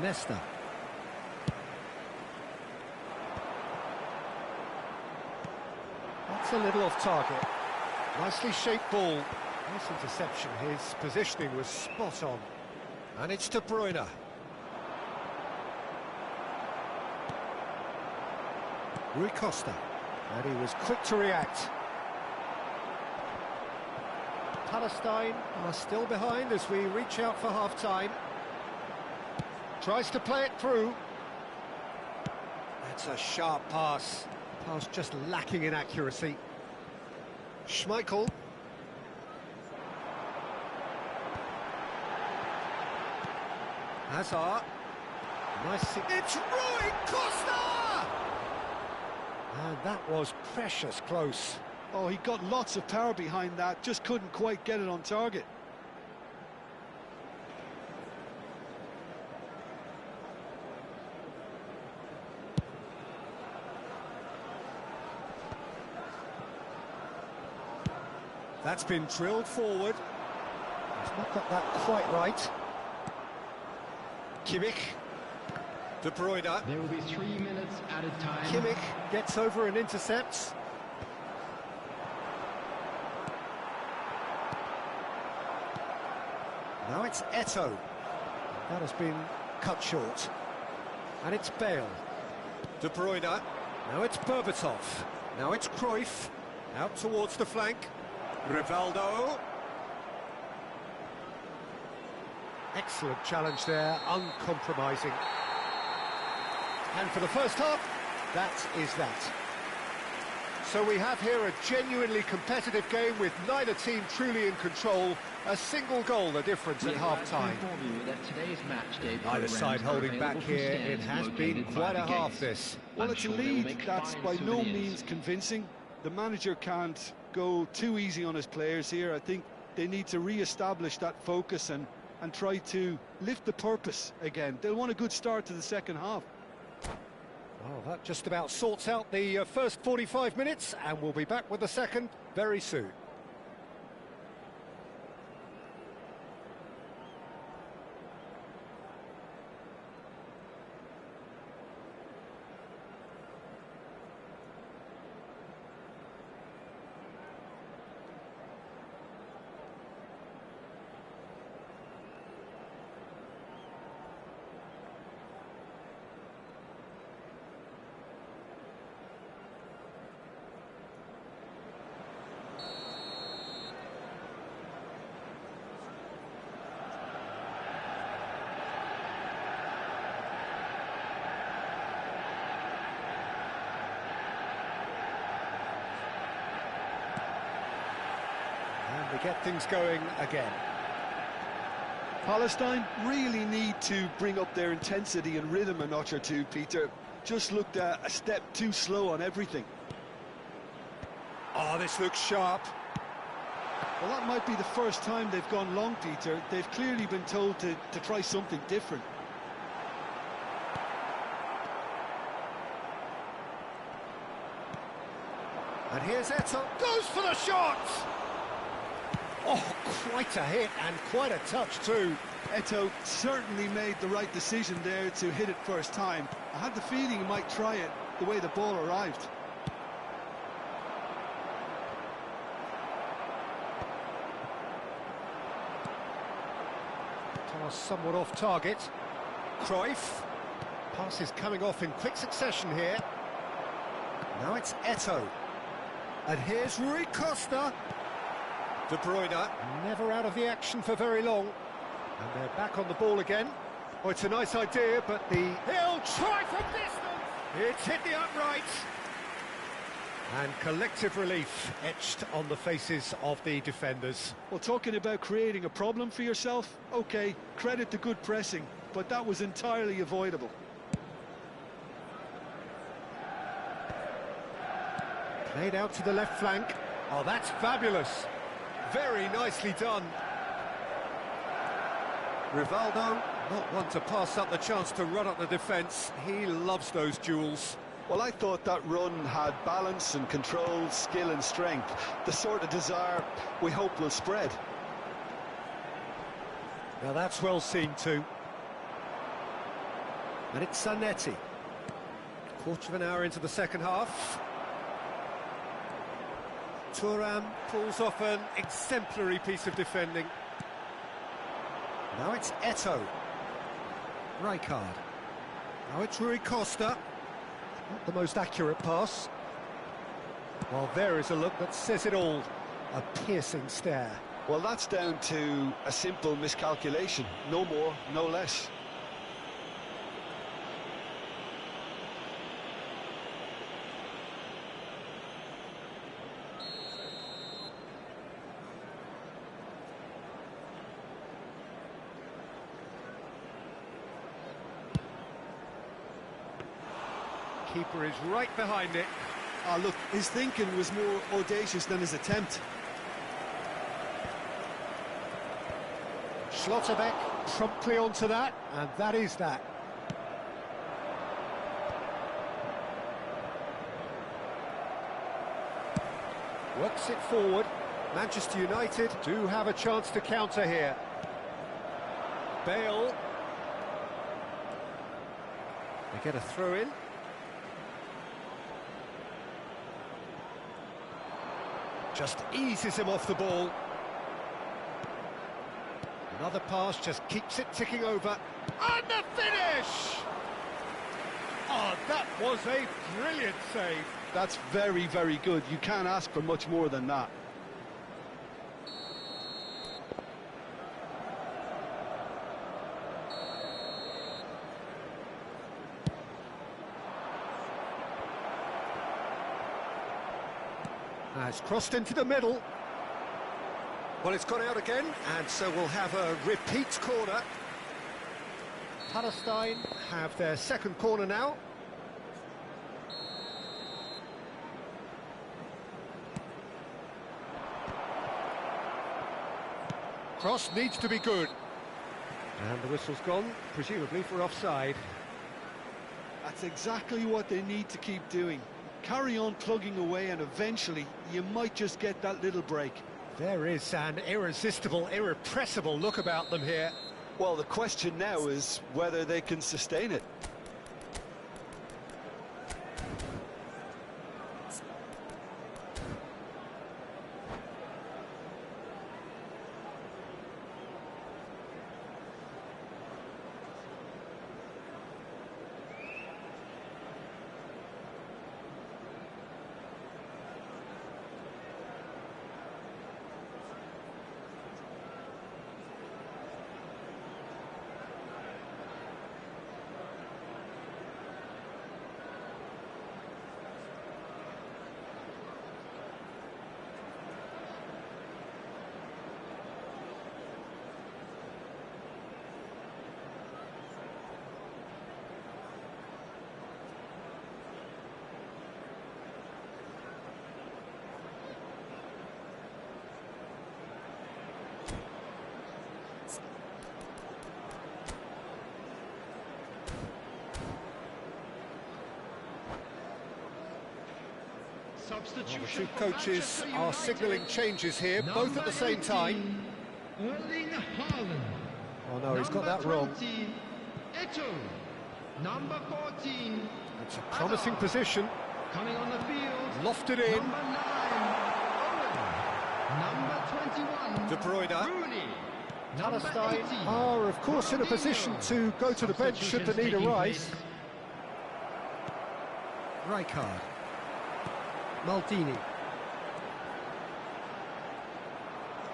Nesta. That's a little off target. Nicely shaped ball. Nice interception. His positioning was spot on. And it's De Bruyne. Rui Costa. And he was quick to react. Palestine are still behind as we reach out for half-time. Tries to play it through. That's a sharp pass. Pass just lacking in accuracy. Schmeichel. Hazard. Nice. It's Rui Costa! And that was precious close. Oh, he got lots of power behind that, just couldn't quite get it on target. That's been drilled forward. He's not got that quite right. Kimmich. De Bruyne. There will be 3 minutes added time. Kimmich gets over and intercepts. Now it's Eto'o. That has been cut short. And it's Bale. De Bruyne. Now it's Berbatov. Now it's Cruyff. Out towards the flank. Rivaldo. Excellent challenge there, uncompromising. And for the first half, that is that. So we have here a genuinely competitive game with neither team truly in control. A single goal the difference at half-time. Neither side holding back here. It has been quite a half, this. Well, it's a lead that's by no means convincing. The manager can't go too easy on his players here. I think they need to re-establish that focus and try to lift the purpose again. They'll want a good start to the second half. Well, that just about sorts out the first 45 minutes, and we'll be back with the second very soon. they get things going again. Palestine really need to bring up their intensity and rhythm a notch or two, Peter. Just looked a step too slow on everything. Oh, this looks sharp. Well, that might be the first time they've gone long, Peter. They've clearly been told to try something different. And here's Eto, goes for the shot! Oh, quite a hit and quite a touch too. Eto certainly made the right decision there to hit it first time. I had the feeling he might try it the way the ball arrived. Pass somewhat off target. Cruyff. Pass is coming off in quick succession here. Now it's Eto. And here's Rui Costa. De Bruyne, never out of the action for very long. And they're back on the ball again. Oh, it's a nice idea, but he'll try from distance! It's hit the upright. And collective relief etched on the faces of the defenders. Well, talking about creating a problem for yourself, OK, credit the good pressing, but that was entirely avoidable. Played out to the left flank. Oh, that's fabulous. Very nicely done. Rivaldo, not one to pass up the chance to run up the defence. He loves those duels. Well, I thought that run had balance and control, skill and strength. The sort of desire we hope will spread. Now that's well seen too. And it's Zanetti. Quarter of an hour into the second half. Thuram pulls off an exemplary piece of defending. Now it's Eto. Rijkaard. Now it's Rui Costa. Not the most accurate pass. Well, there is a look that says it all. A piercing stare. Well, that's down to a simple miscalculation. No more, no less. Keeper is right behind it. Ah, look, his thinking was more audacious than his attempt. Schlotterbeck promptly onto that, and that is that. Works it forward. Manchester United do have a chance to counter here. Bale. They get a throw in. Just eases him off the ball. Another pass just keeps it ticking over. And the finish! Oh, that was a brilliant save. That's very, very good. You can't ask for much more than that. It's crossed into the middle. Well, it's gone out again, and so we'll have a repeat corner. Palestine have their second corner now. Cross needs to be good. And the whistle's gone, presumably for offside. That's exactly what they need to keep doing. Carry on plugging away, and eventually you might just get that little break. There is an irresistible, irrepressible look about them here. Well, the question now is whether they can sustain it. Well, the Substitution two for coaches Manchester are United. signalling changes here, both at the same time. Erling Haaland. Oh no, he's got that wrong. 20, Eto'o. Number 14. It's a promising position. Coming on the field. Lofted in. Number 9. Owen. Number 21. De Bruyne. Rooney. Number Palestine 18. are, of course, in a position to go to the bench should the need arise. Rijkaard. Maldini.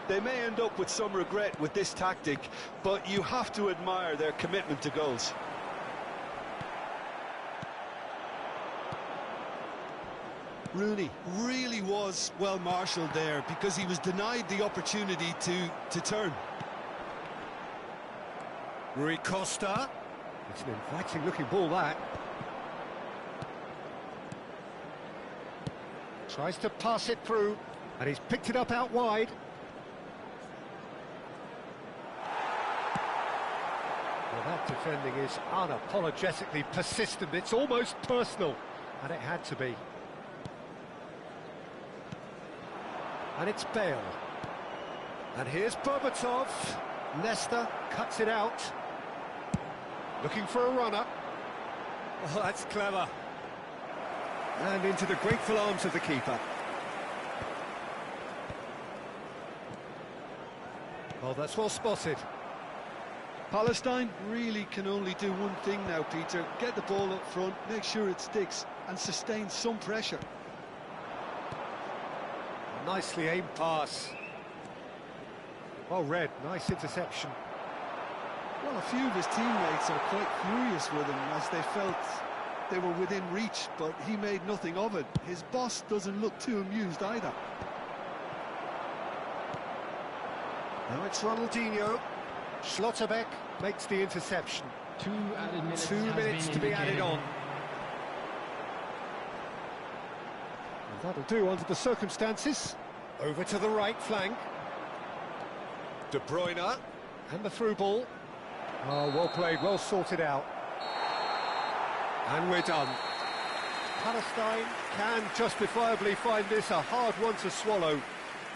They may end up with some regret with this tactic, but you have to admire their commitment to goals. Rooney really was well marshalled there because he was denied the opportunity to turn. Rui Costa. It's an inviting looking ball, that. Tries to pass it through, and he's picked it up out wide. Well, that defending is unapologetically persistent. It's almost personal, and it had to be. And it's Bale. And here's Berbatov. Leicester cuts it out. Looking for a runner. Oh, that's clever. And into the grateful arms of the keeper. Oh, that's well spotted. Palestine really can only do one thing now, Peter. Get the ball up front, make sure it sticks, and sustain some pressure. Nicely aimed pass. Well read, nice interception. Well, a few of his teammates are quite furious with him as they felt they were within reach, but he made nothing of it. His boss doesn't look too amused either. Now it's Ronaldinho. Schlotterbeck makes the interception. 2 added minutes. 2 minutes to be added on. And that'll do under the circumstances. Over to the right flank. De Bruyne. And the through ball. Oh, well played, well sorted out. And we're done. Palestine can justifiably find this a hard one to swallow.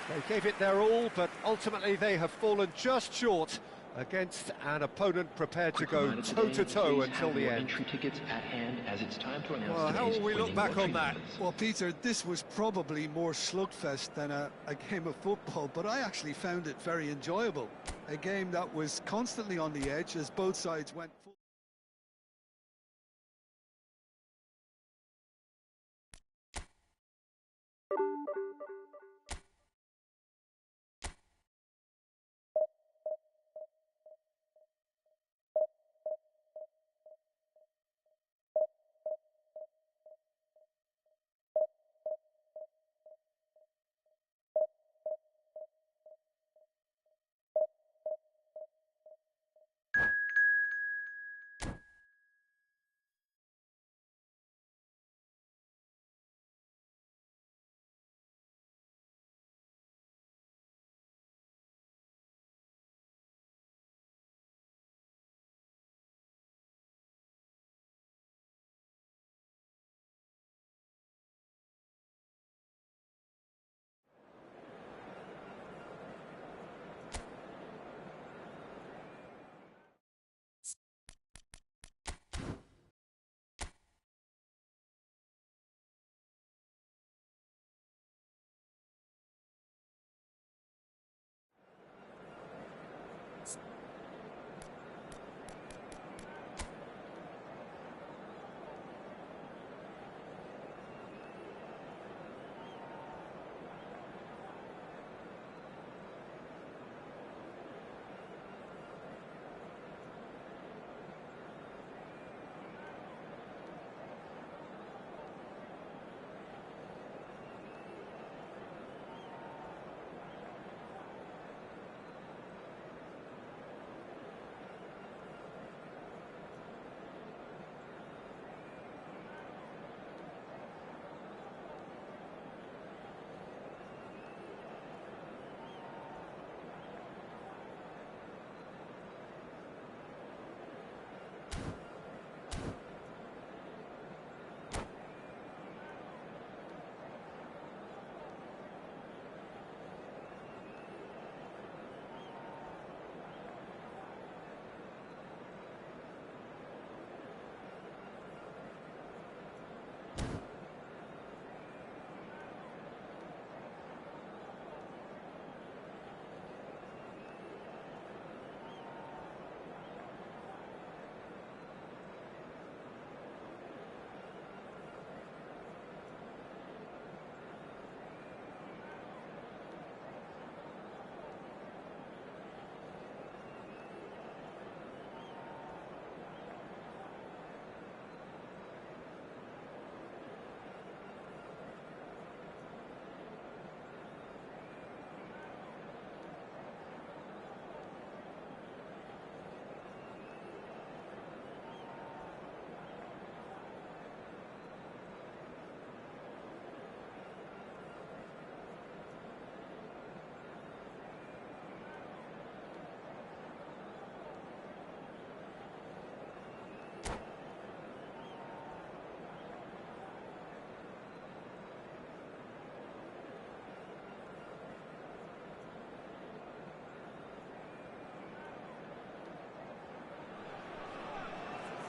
They gave it their all, but ultimately they have fallen just short against an opponent prepared to go toe-to-toe until the end. Entry tickets at hand as it's time to announce Well, how will today's we look winning back on lottery that? numbers. Well, Peter, this was probably more slugfest than a game of football, but I actually found it very enjoyable. A game that was constantly on the edge as both sides went full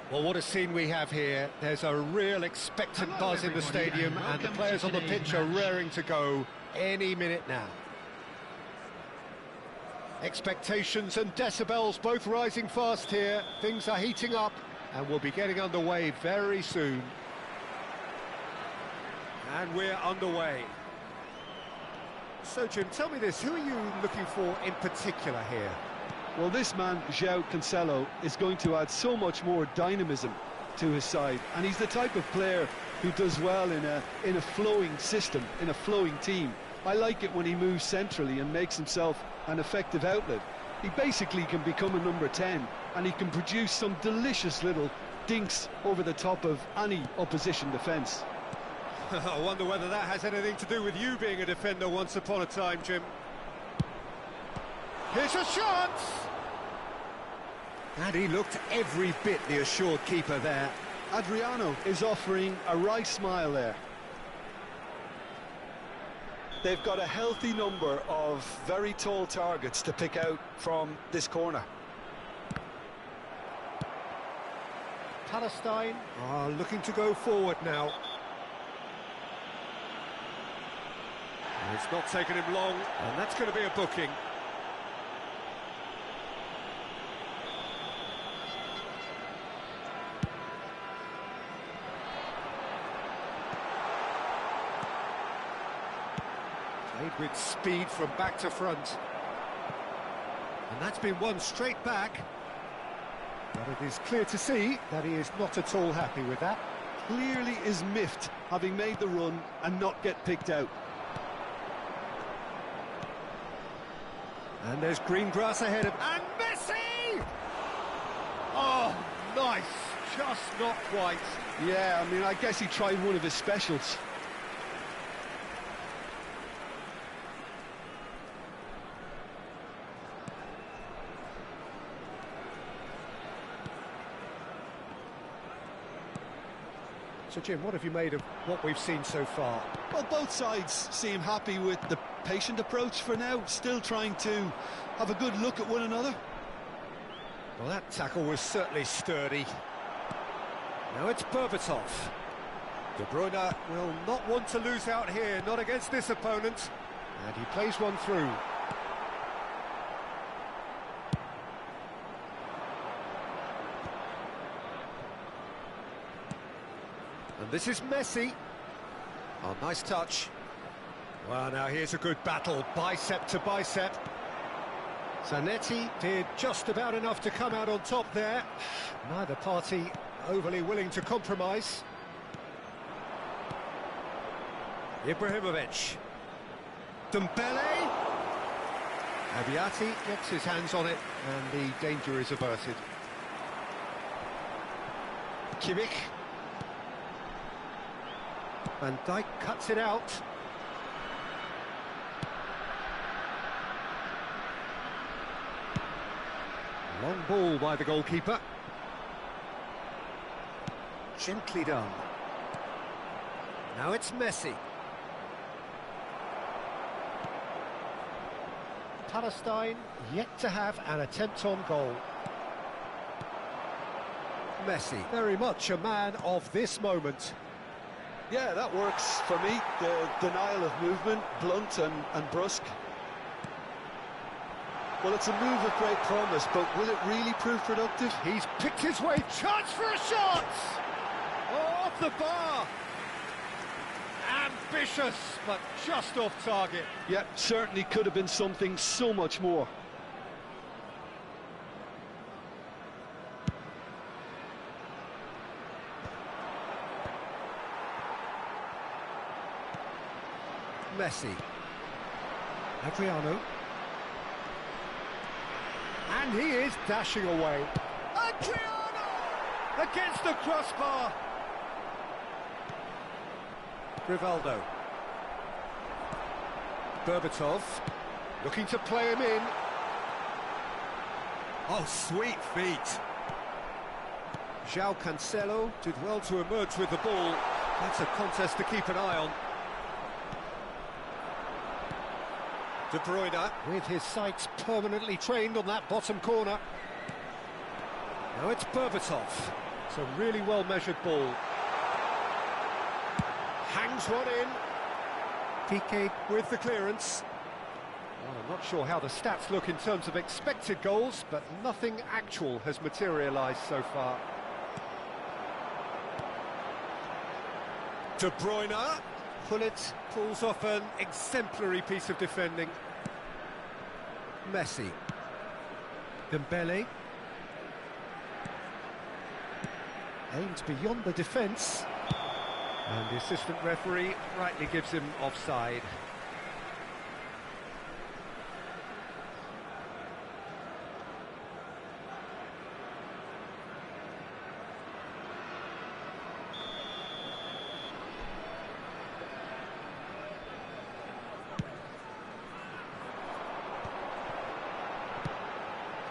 Well, what a scene we have here. There's a real expectant Hello, buzz in the everybody, stadium, and the welcome players to on the today's pitch are match. raring to go any minute now. Expectations and decibels both rising fast here. Things are heating up, and we'll be getting underway very soon. And we're underway. So, Jim, tell me this, who are you looking for in particular here? Well, this man, João Cancelo, is going to add so much more dynamism to his side, and he's the type of player who does well in a flowing system, in a flowing team. I like it when he moves centrally and makes himself an effective outlet. He basically can become a number 10, and he can produce some delicious little dinks over the top of any opposition defence. I wonder whether that has anything to do with you being a defender once upon a time, Jim. Here's a shot! And he looked every bit the assured keeper there. Adriano is offering a wry smile there. They've got a healthy number of very tall targets to pick out from this corner. Palestine are looking to go forward now. It's not taken him long, and that's going to be a booking. Played with speed from back to front. And that's been won straight back. But it is clear to see that he is not at all happy with that. Clearly is miffed, having made the run and not get picked out. And there's green grass ahead of... And Messi! Oh, nice. Just not quite. Yeah, I mean, I guess he tried one of his specials. So, Jim, what have you made of what we've seen so far? Well, both sides seem happy with the patient approach for now, still trying to have a good look at one another. Well, that tackle was certainly sturdy. Now it's Berbatov. De Bruyne will not want to lose out here, not against this opponent. And he plays one through. And this is Messi. Oh, nice touch. Well, now here's a good battle, bicep to bicep. Zanetti did just about enough to come out on top there. Neither party overly willing to compromise. Ibrahimovic. Dembele. Abiati gets his hands on it, and the danger is averted. Kimmich. Van Dijk cuts it out. Long ball by the goalkeeper. Gently done. Now it's Messi. Palestine yet to have an attempt on goal. Messi, very much a man of this moment. Yeah, that works for me. The denial of movement, blunt and brusque. Well, it's a move of great promise, but will it really prove productive? He's picked his way, chance for a shot! Oh, off the bar! Ambitious, but just off target. Yeah, certainly could have been something so much more. Messi. Adriano. And he is dashing away. Adriano! Against the crossbar. Rivaldo. Berbatov. Looking to play him in. Oh, sweet feet. João Cancelo did well to emerge with the ball. That's a contest to keep an eye on. De Bruyne, with his sights permanently trained on that bottom corner. Now it's Berbatov. It's a really well-measured ball. Hangs one in. Piqué with the clearance. Well, I'm not sure how the stats look in terms of expected goals, but nothing actual has materialised so far. De Bruyne. Pullet pulls off an exemplary piece of defending. Messi. Dembele. Aimed beyond the defence. And the assistant referee rightly gives him offside.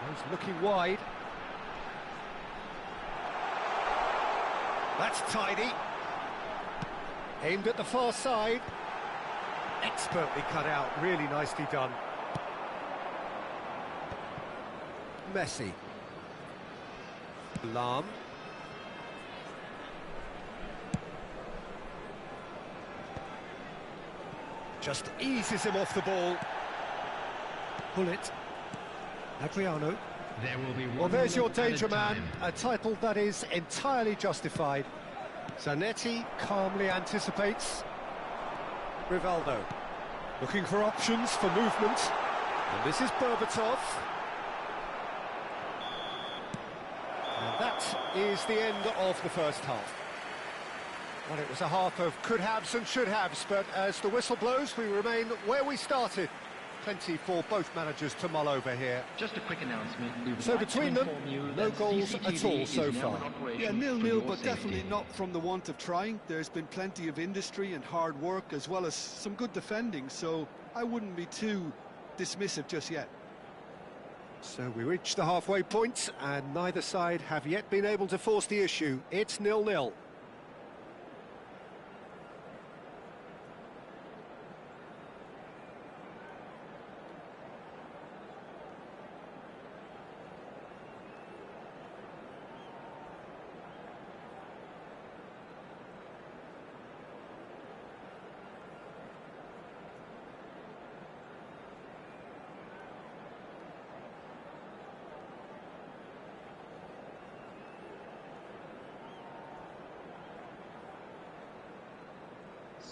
He's looking wide. That's tidy. Aimed at the far side. Expertly cut out, really nicely done. Messi. Lam. Just eases him off the ball. Pullet. Adriano. There will be one. Well, there's your minute added danger man, time. a title that is entirely justified. Zanetti calmly anticipates. Rivaldo looking for options for movement. And this is Berbatov. And that is the end of the first half. Well, it was a half of could-haves and should-haves, but as the whistle blows, we remain where we started. Plenty for both managers to mull over here. Just a quick announcement. We would So like between to them, inform you no that goals at CCTV all is so now far. in operation Yeah, for 0-0, your but safety. definitely not from the want of trying. There's been plenty of industry and hard work, as well as some good defending, so I wouldn't be too dismissive just yet. So we reach the halfway point, and neither side have yet been able to force the issue. It's 0-0.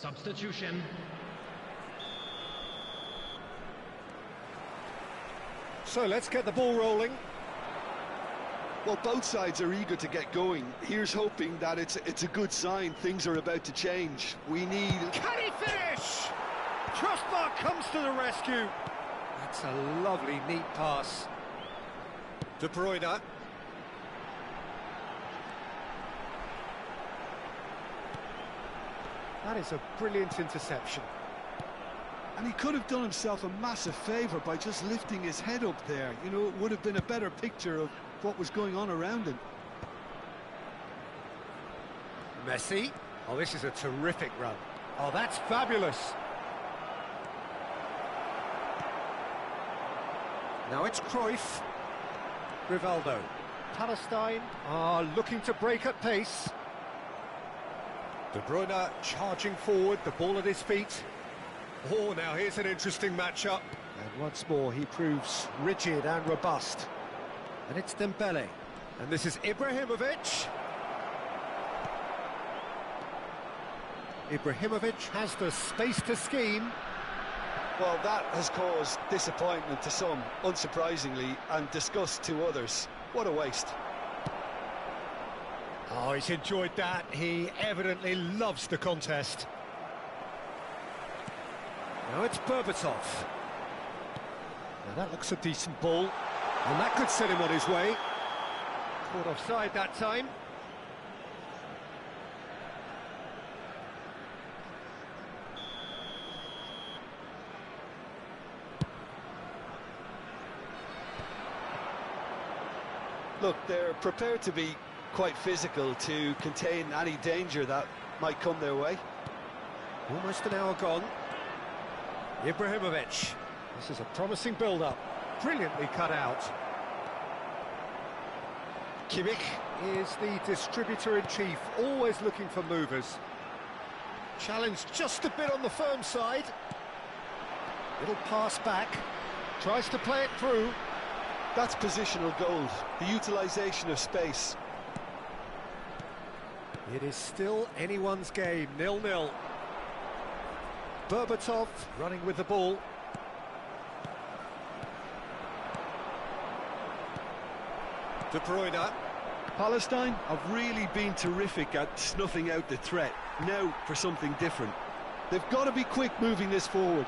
Substitution. So let's get the ball rolling. Well, both sides are eager to get going. Here's hoping that it's a good sign. Things are about to change. We need... Can he finish? Crossbar comes to the rescue. That's a lovely, neat pass. De Bruyne. That is a brilliant interception. And he could have done himself a massive favour by just lifting his head up there. You know, it would have been a better picture of what was going on around him. Messi. Oh, this is a terrific run. Oh, that's fabulous. Now it's Cruyff. Rivaldo. Palestine are looking to break at pace. De Bruyne charging forward, the ball at his feet. Oh, now here's an interesting matchup. And once more, he proves rigid and robust. And it's Dembele. And this is Ibrahimovic. Ibrahimovic has the space to scheme. Well, that has caused disappointment to some, unsurprisingly, and disgust to others. What a waste. Oh, he's enjoyed that. He evidently loves the contest. Now it's Berbatov. Now that looks a decent ball, and that could set him on his way. Caught offside that time. Look, they're prepared to be quite physical to contain any danger that might come their way. Almost an hour gone. Ibrahimovic. This is a promising build-up. Brilliantly cut out. Kimmich. is the distributor-in-chief, always looking for movers. Challenged just a bit on the firm side. Little pass back, tries to play it through. That's positional gold, the utilisation of space. It is still anyone's game, 0-0. Berbatov running with the ball. De Bruyne. Palestine have really been terrific at snuffing out the threat. Now for something different. They've got to be quick moving this forward.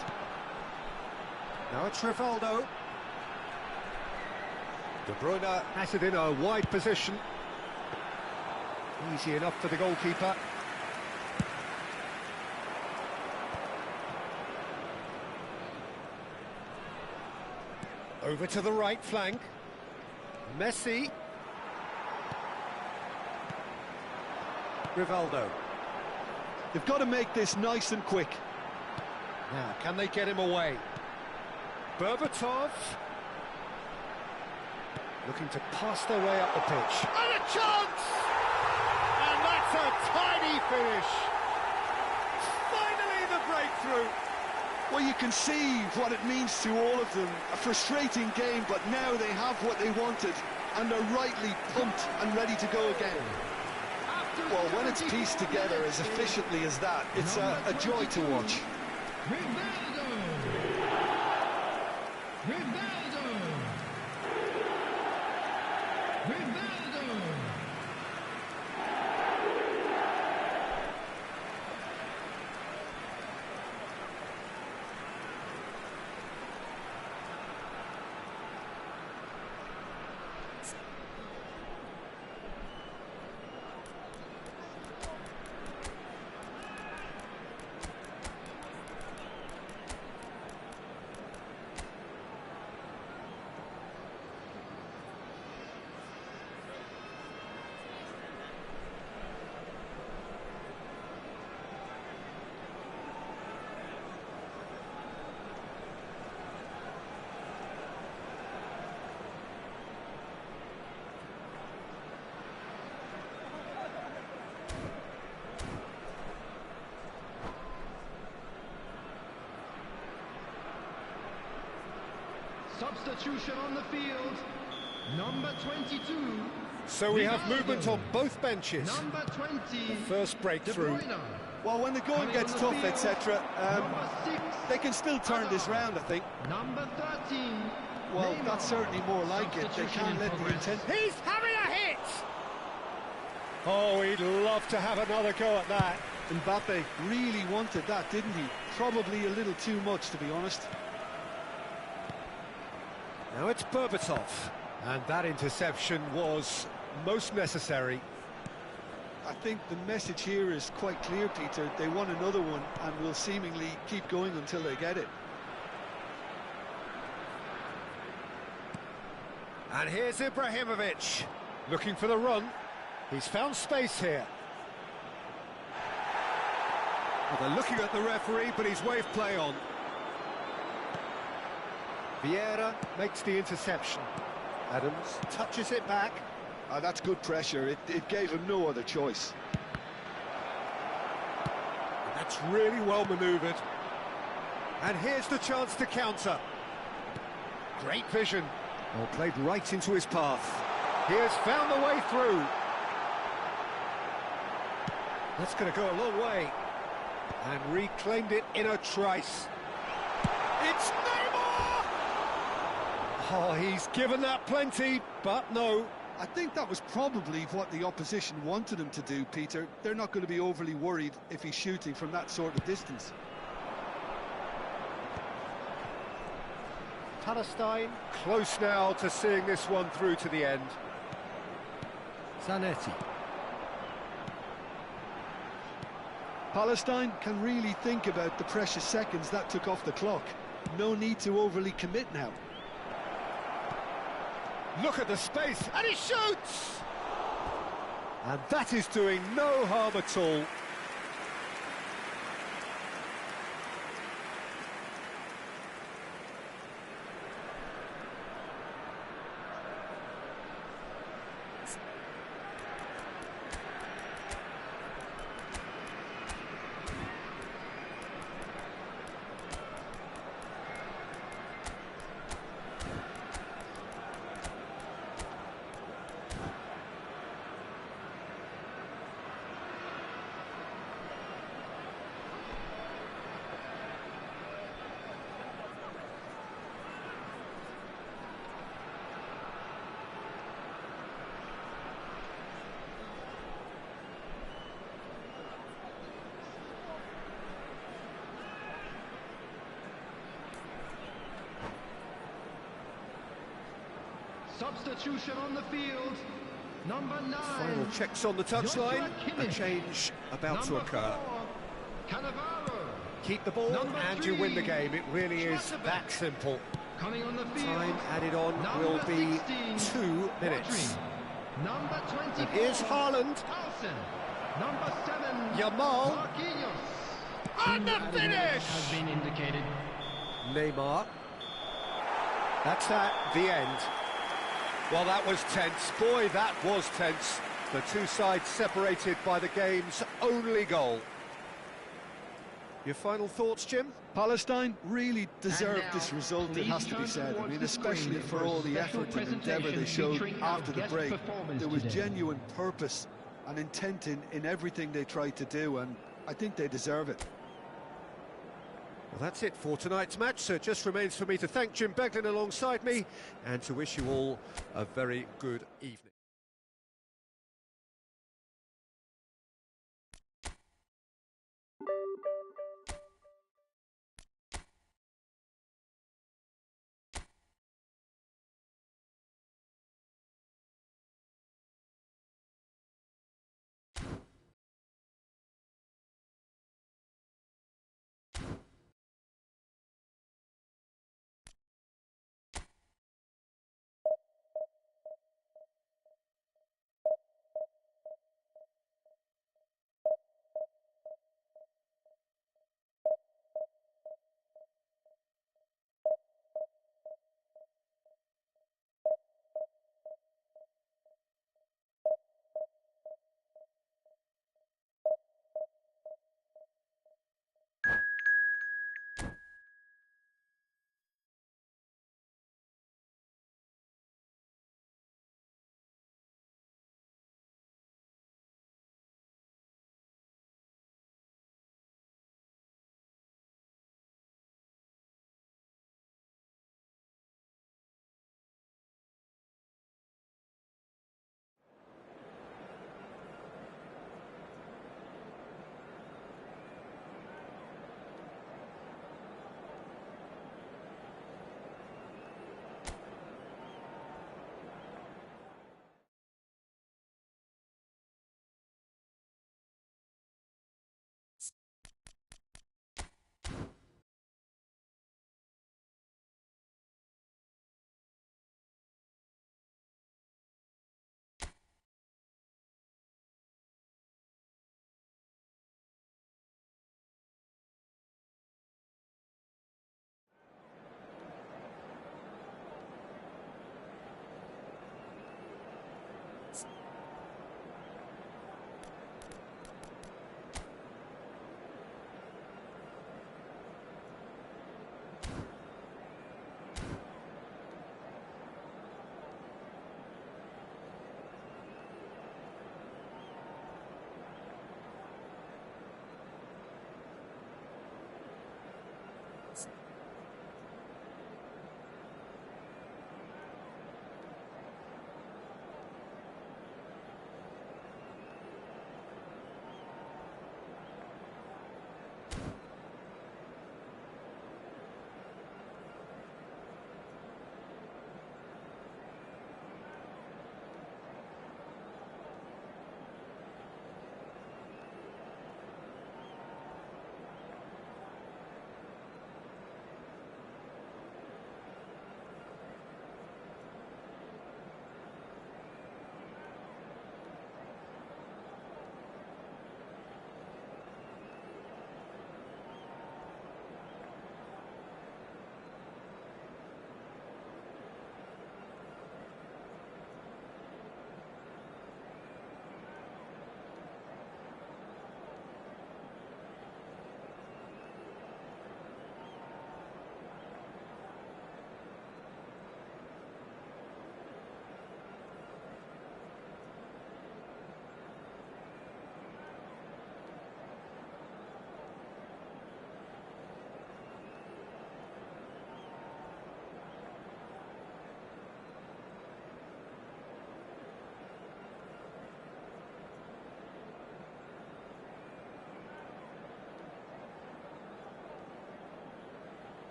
Now it's Rivaldo. De Bruyne has it in a wide position. Easy enough for the goalkeeper. Over to the right flank. Messi. Rivaldo. They've got to make this nice and quick. Now, can they get him away? Berbatov. Looking to pass their way up the pitch. And a chance! And that's a tiny finish. Finally the breakthrough. Well, you can see what it means to all of them. A frustrating game, but now they have what they wanted, and they're rightly pumped and ready to go again. Well, when it's pieced together as efficiently as that, it's a joy to watch. Substitution on the field, number 22. So we have movement on both benches. Number 20. First breakthrough. Well, when the going gets tough, etc., they can still turn this round, I think. Number 13. Well, that's certainly more like it. They can't let the intent... He's having a hit! Oh, he'd love to have another go at that. Mbappe really wanted that, didn't he? Probably a little too much, to be honest. Now it's Berbatov, and that interception was most necessary. I think the message here is quite clear, Peter. They want another one and will seemingly keep going until they get it. And here's Ibrahimovic, looking for the run. He's found space here. Well, they're looking at the referee, but he's waved play on. Vieira makes the interception. Adams touches it back. That's good pressure. It gave him no other choice. That's really well manoeuvred. And here's the chance to counter. Great vision. Well, played right into his path. He has found the way through. That's going to go a long way. And reclaimed it in a trice. It's Neymar! Oh, he's given that plenty, but no. I think that was probably what the opposition wanted him to do, Peter. They're not going to be overly worried if he's shooting from that sort of distance. Palestine close now to seeing this one through to the end. Zanetti. Palestine can really think about the precious seconds that took off the clock. No need to overly commit now. Look at the space, and he shoots! And that is doing no harm at all. Substitution on the field. Number 9. Final checks on the touchline. A change about to occur. Keep the ball and you win the game. It really is that simple. Coming on the field. Time added on will be 2 minutes. Number 20. And here's Haaland. Number 7. Yamal. Marquinhos. And the finish! Has been indicated. Neymar. That's at the end. Well, that was tense. Boy, that was tense. The two sides separated by the game's only goal. Your final thoughts, Jim? Palestine really deserved this result, it has to be said. I mean, especially for all the effort and endeavour they showed after the break. There was genuine purpose and intent in everything they tried to do, and I think they deserve it. Well, that's it for tonight's match, so it just remains for me to thank Jim Beglin alongside me and to wish you all a very good evening.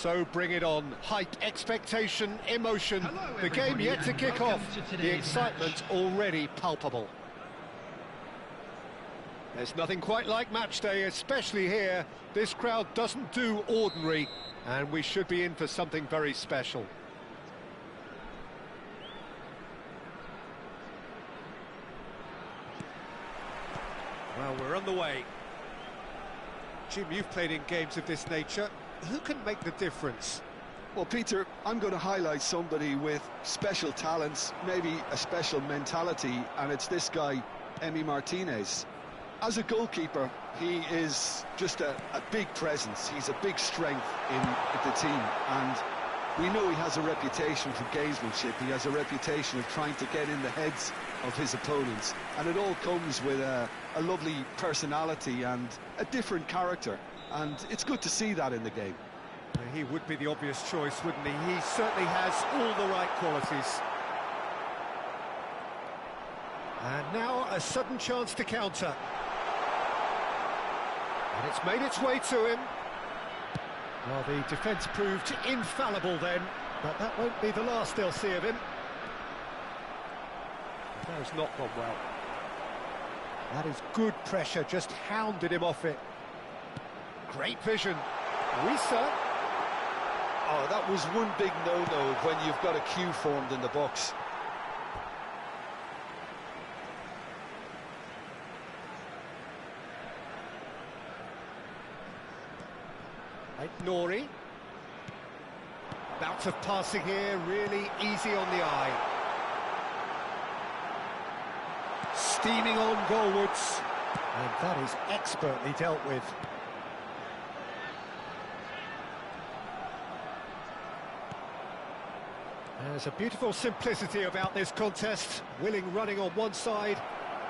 So bring it on. Hype, expectation, emotion. Hello, The game everybody, yet to and kick welcome off. to The today's excitement match. already palpable. There's nothing quite like match day, especially here. This crowd doesn't do ordinary, and we should be in for something very special. Well, we're on the way. Jim, you've played in games of this nature. Who can make the difference? Well, Peter, I'm going to highlight somebody with special talents, maybe a special mentality, and it's this guy, Emi Martinez. As a goalkeeper, he is just a big presence. He's a big strength in the team, and we know he has a reputation for gamesmanship. He has a reputation of trying to get in the heads of his opponents, and it all comes with a lovely personality and a different character, and it's good to see that in the game. He would be the obvious choice, wouldn't he? He certainly has all the right qualities. And now a sudden chance to counter. And it's made its way to him. Well, the defence proved infallible then, but that won't be the last they'll see of him. That has not gone well. That is good pressure, just hounded him off it. Great vision. Risa. Oh, that was one big no-no when you've got a queue formed in the box. Nori. Bout of passing here, really easy on the eye. Steaming on goalwards. And that is expertly dealt with. There's a beautiful simplicity about this contest. Willing running on one side,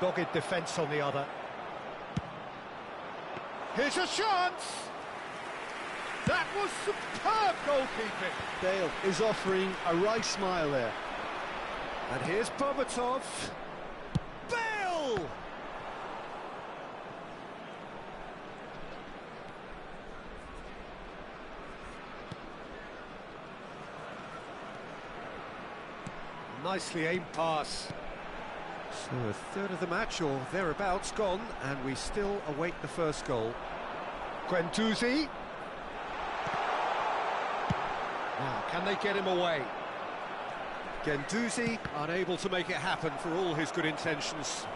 dogged defence on the other. Here's a chance! That was superb goalkeeping! Bale is offering a right smile there. And here's Berbatov. Bale! Nicely aimed pass. So a third of the match, or thereabouts, gone, and we still await the first goal. Guendouzi. Now, can they get him away? Guendouzi unable to make it happen for all his good intentions.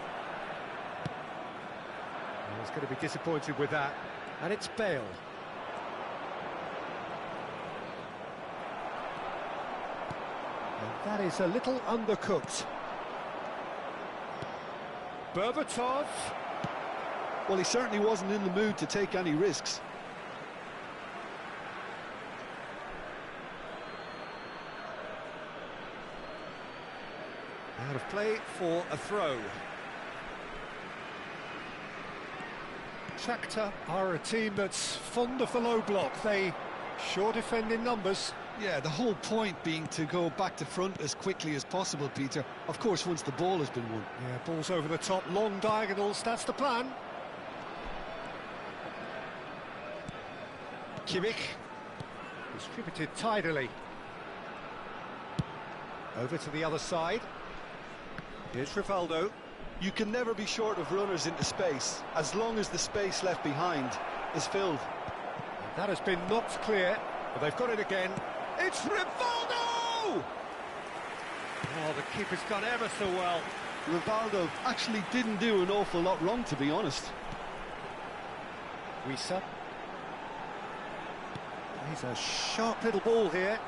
He's going to be disappointed with that. And it's Bale. And that is a little undercooked. Berbatov. Well, he certainly wasn't in the mood to take any risks. Out of play for a throw. Shakhtar are a team that's fond of the low block. They sure defend in numbers. Yeah, the whole point being to go back to front as quickly as possible, Peter. Of course, once the ball has been won. Yeah, balls over the top, long diagonals, that's the plan. Kimmich. Distributed tidily. Over to the other side. Here's Rivaldo. You can never be short of runners into space, as long as the space left behind is filled. And that has been knocked clear, but they've got it again. It's Rivaldo! Oh, the keeper's done ever so well. Rivaldo actually didn't do an awful lot wrong, to be honest. Risa. He's a sharp little ball here.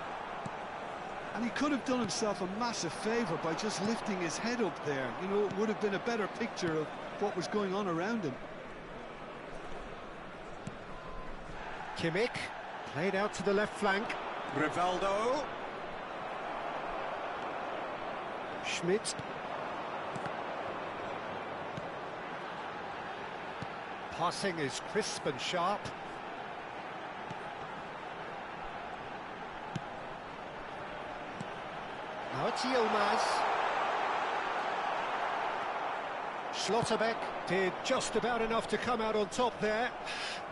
And he could have done himself a massive favour by just lifting his head up there. You know, it would have been a better picture of what was going on around him. Kimmich, played out to the left flank. Rivaldo. Schmidt. Passing is crisp and sharp. Now it's Yilmaz. Schlotterbeck did just about enough to come out on top there.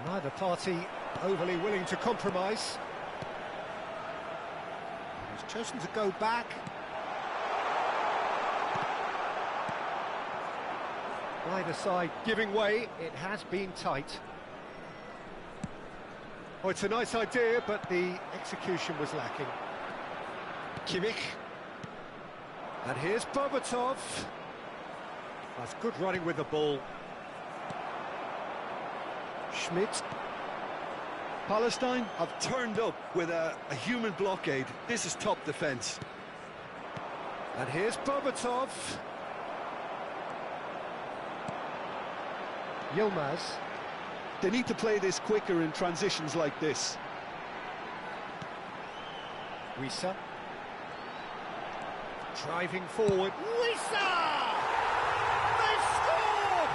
Neither party overly willing to compromise. chosen to go back. Either side giving way, it has been tight. Oh, it's a nice idea, but the execution was lacking. Kimmich. And here's Berbatov. That's good running with the ball. Schmidt. Palestine have turned up with a human blockade. This is top defence. And here's Berbatov. Yilmaz. They need to play this quicker in transitions like this. Wissa. Driving forward. Wissa! They've scored!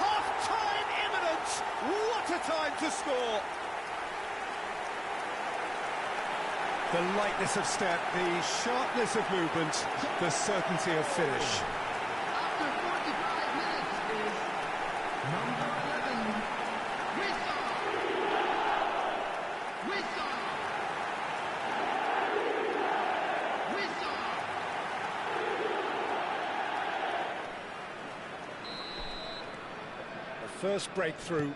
Half-time imminent! What a time to score! The lightness of step, the sharpness of movement, the certainty of finish. After 45 minutes is number 11, Wissa! Wissa! Wissa! The first breakthrough.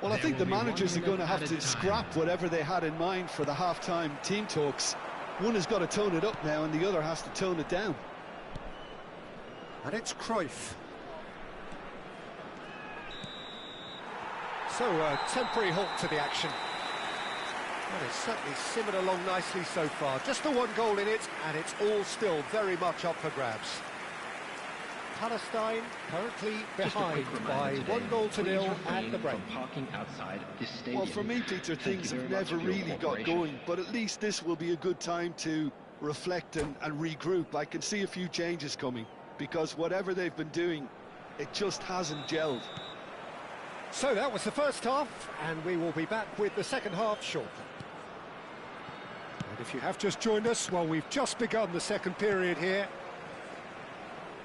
Well, I think the managers are going to have to scrap whatever they had in mind for the half-time team talks. One has got to tone it up now and the other has to tone it down. And it's Cruyff. So, a temporary halt to the action. Well, it's certainly simmered along nicely so far. Just the one goal in it, and it's all still very much up for grabs. Palestine currently behind by 1-0 at the break. Parking outside this stadium. Well, for me, Peter, things have never really got going, but at least this will be a good time to reflect and regroup. I can see a few changes coming, because whatever they've been doing, it just hasn't gelled. So that was the first half, and we will be back with the second half shortly. And if you have just joined us, well, we've just begun the second period here.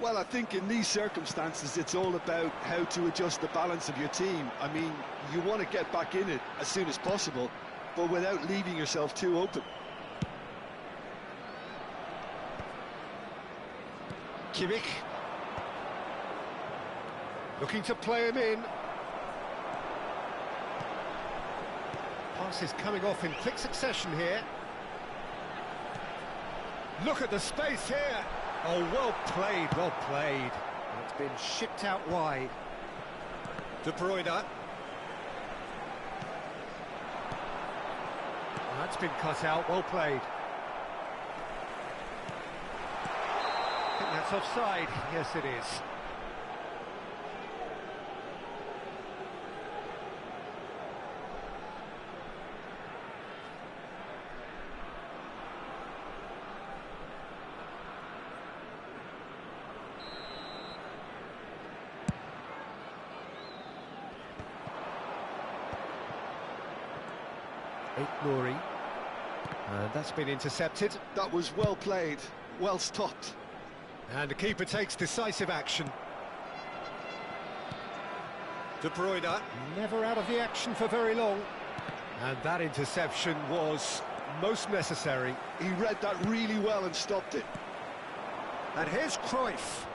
Well, I think in these circumstances, it's all about how to adjust the balance of your team. I mean, you want to get back in it as soon as possible, but without leaving yourself too open. Kimmich. Looking to play him in. Passes coming off in quick succession here. Look at the space here. Oh, well played, well played. And it's been shipped out wide. De Bruyne. Well, that's been cut out, well played. I think that's offside. Yes, it is. Nouri. And that's been intercepted. That was well played, well stopped. And the keeper takes decisive action. De Bruyne. Never out of the action for very long. And that interception was most necessary. He read that really well and stopped it. And here's Cruyff.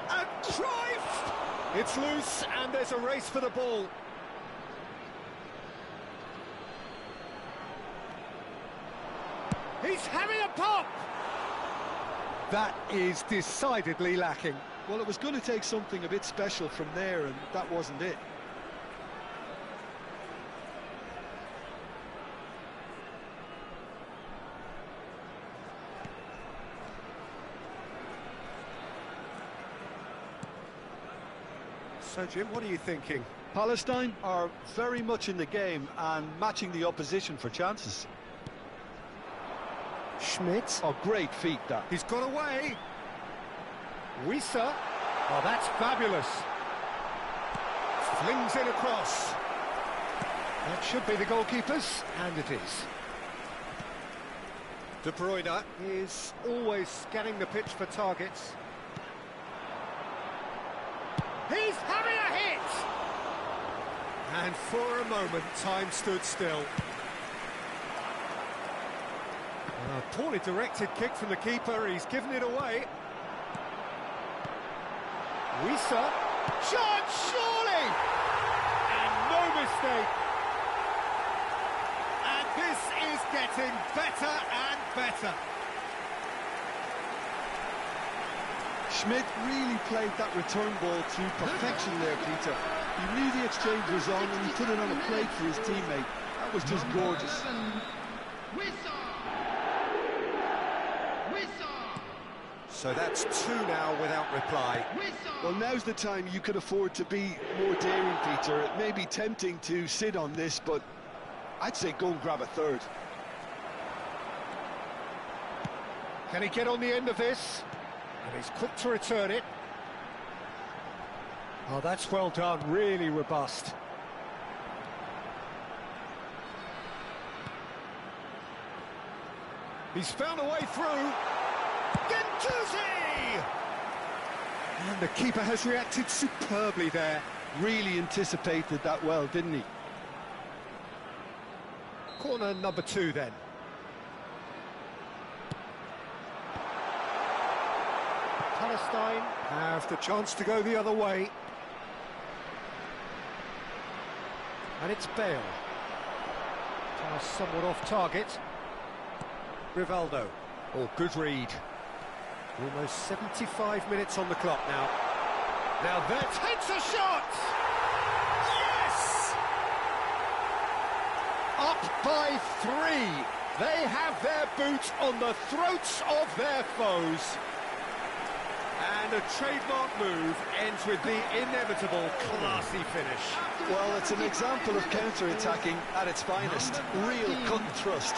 And Cruyff! It's loose and there's a race for the ball. He's having a pop! That is decidedly lacking. Well, it was going to take something a bit special from there, and that wasn't it. So, Jim, what are you thinking? Palestine are very much in the game and matching the opposition for chances. Schmidt. Oh, great feat, that. He's got away. Wissa. Oh, that's fabulous. Flings in across. That should be the goalkeeper's, and it is. De Bruyne is always scanning the pitch for targets. He's having a hit! And for a moment, time stood still. A poorly directed kick from the keeper, he's given it away. Wisa, shot, surely! And no mistake. And this is getting better and better. Schmidt really played that return ball to perfection there, Peter. He knew the exchange was on and he put it on a plate for his teammate. That was just gorgeous. So that's 2 now without reply. Well, now's the time you could afford to be more daring, Peter. It may be tempting to sit on this, but I'd say go and grab a third. Can he get on the end of this? And he's quick to return it. Oh, that's well done, really robust. He's found a way through. Gendouzi! And the keeper has reacted superbly there. Really anticipated that well, didn't he? Corner number 2 then. Palestine have the chance to go the other way. And it's Bale. Pass somewhat off target. Rivaldo. Oh, good read. Almost 75 minutes on the clock now. Now that takes a shot! Yes! Up by 3. They have their boot on the throats of their foes. And a trademark move ends with the inevitable classy finish. Well, it's an example of counter-attacking at its finest. Real cut and thrust.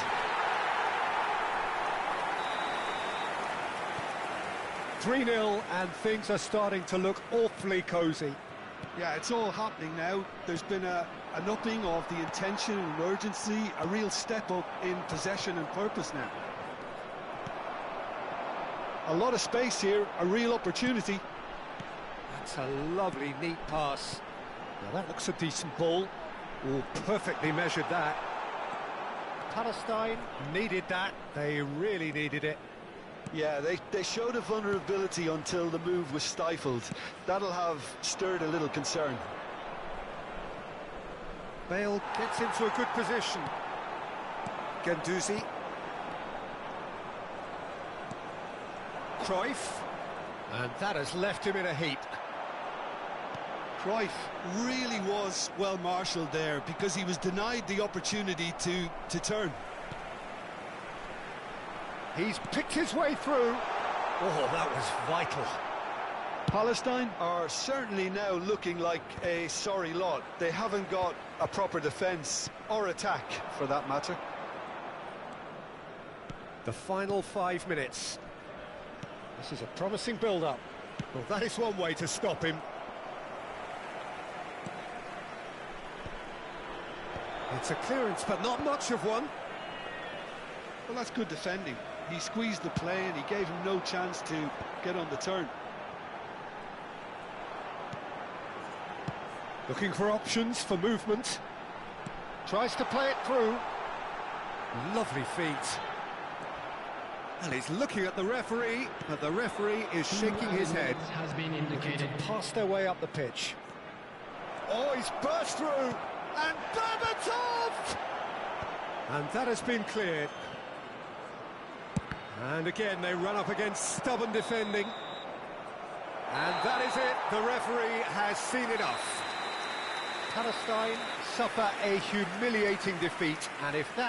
3-0 and things are starting to look awfully cosy. Yeah, it's all happening now. There's been an upping of the intention and urgency, a real step up in possession and purpose now. A lot of space here, a real opportunity. That's a lovely, neat pass. Now that looks a decent ball. Oh, perfectly measured that. Palestine needed that. They really needed it. Yeah, they showed a vulnerability until the move was stifled. That'll have stirred a little concern. Bale gets into a good position. Gendouzi. Cruyff. And that has left him in a heap. Cruyff really was well marshalled there because he was denied the opportunity to turn. He's picked his way through. Oh, that was vital. Palestine are certainly now looking like a sorry lot. They haven't got a proper defence or attack, for that matter. The final 5 minutes. This is a promising build-up. Well, that is one way to stop him. It's a clearance, but not much of one. Well, that's good defending. He squeezed the play and he gave him no chance to get on the turn. Looking for options for movement. Tries to play it through. Lovely feet. And he's looking at the referee, but the referee is shaking his head. Has been indicated. Pass their way up the pitch. Oh, he's burst through. And Berbatov! And that has been cleared. And again, they run up against stubborn defending. And that is it. The referee has seen enough. Palestine suffer a humiliating defeat, and if that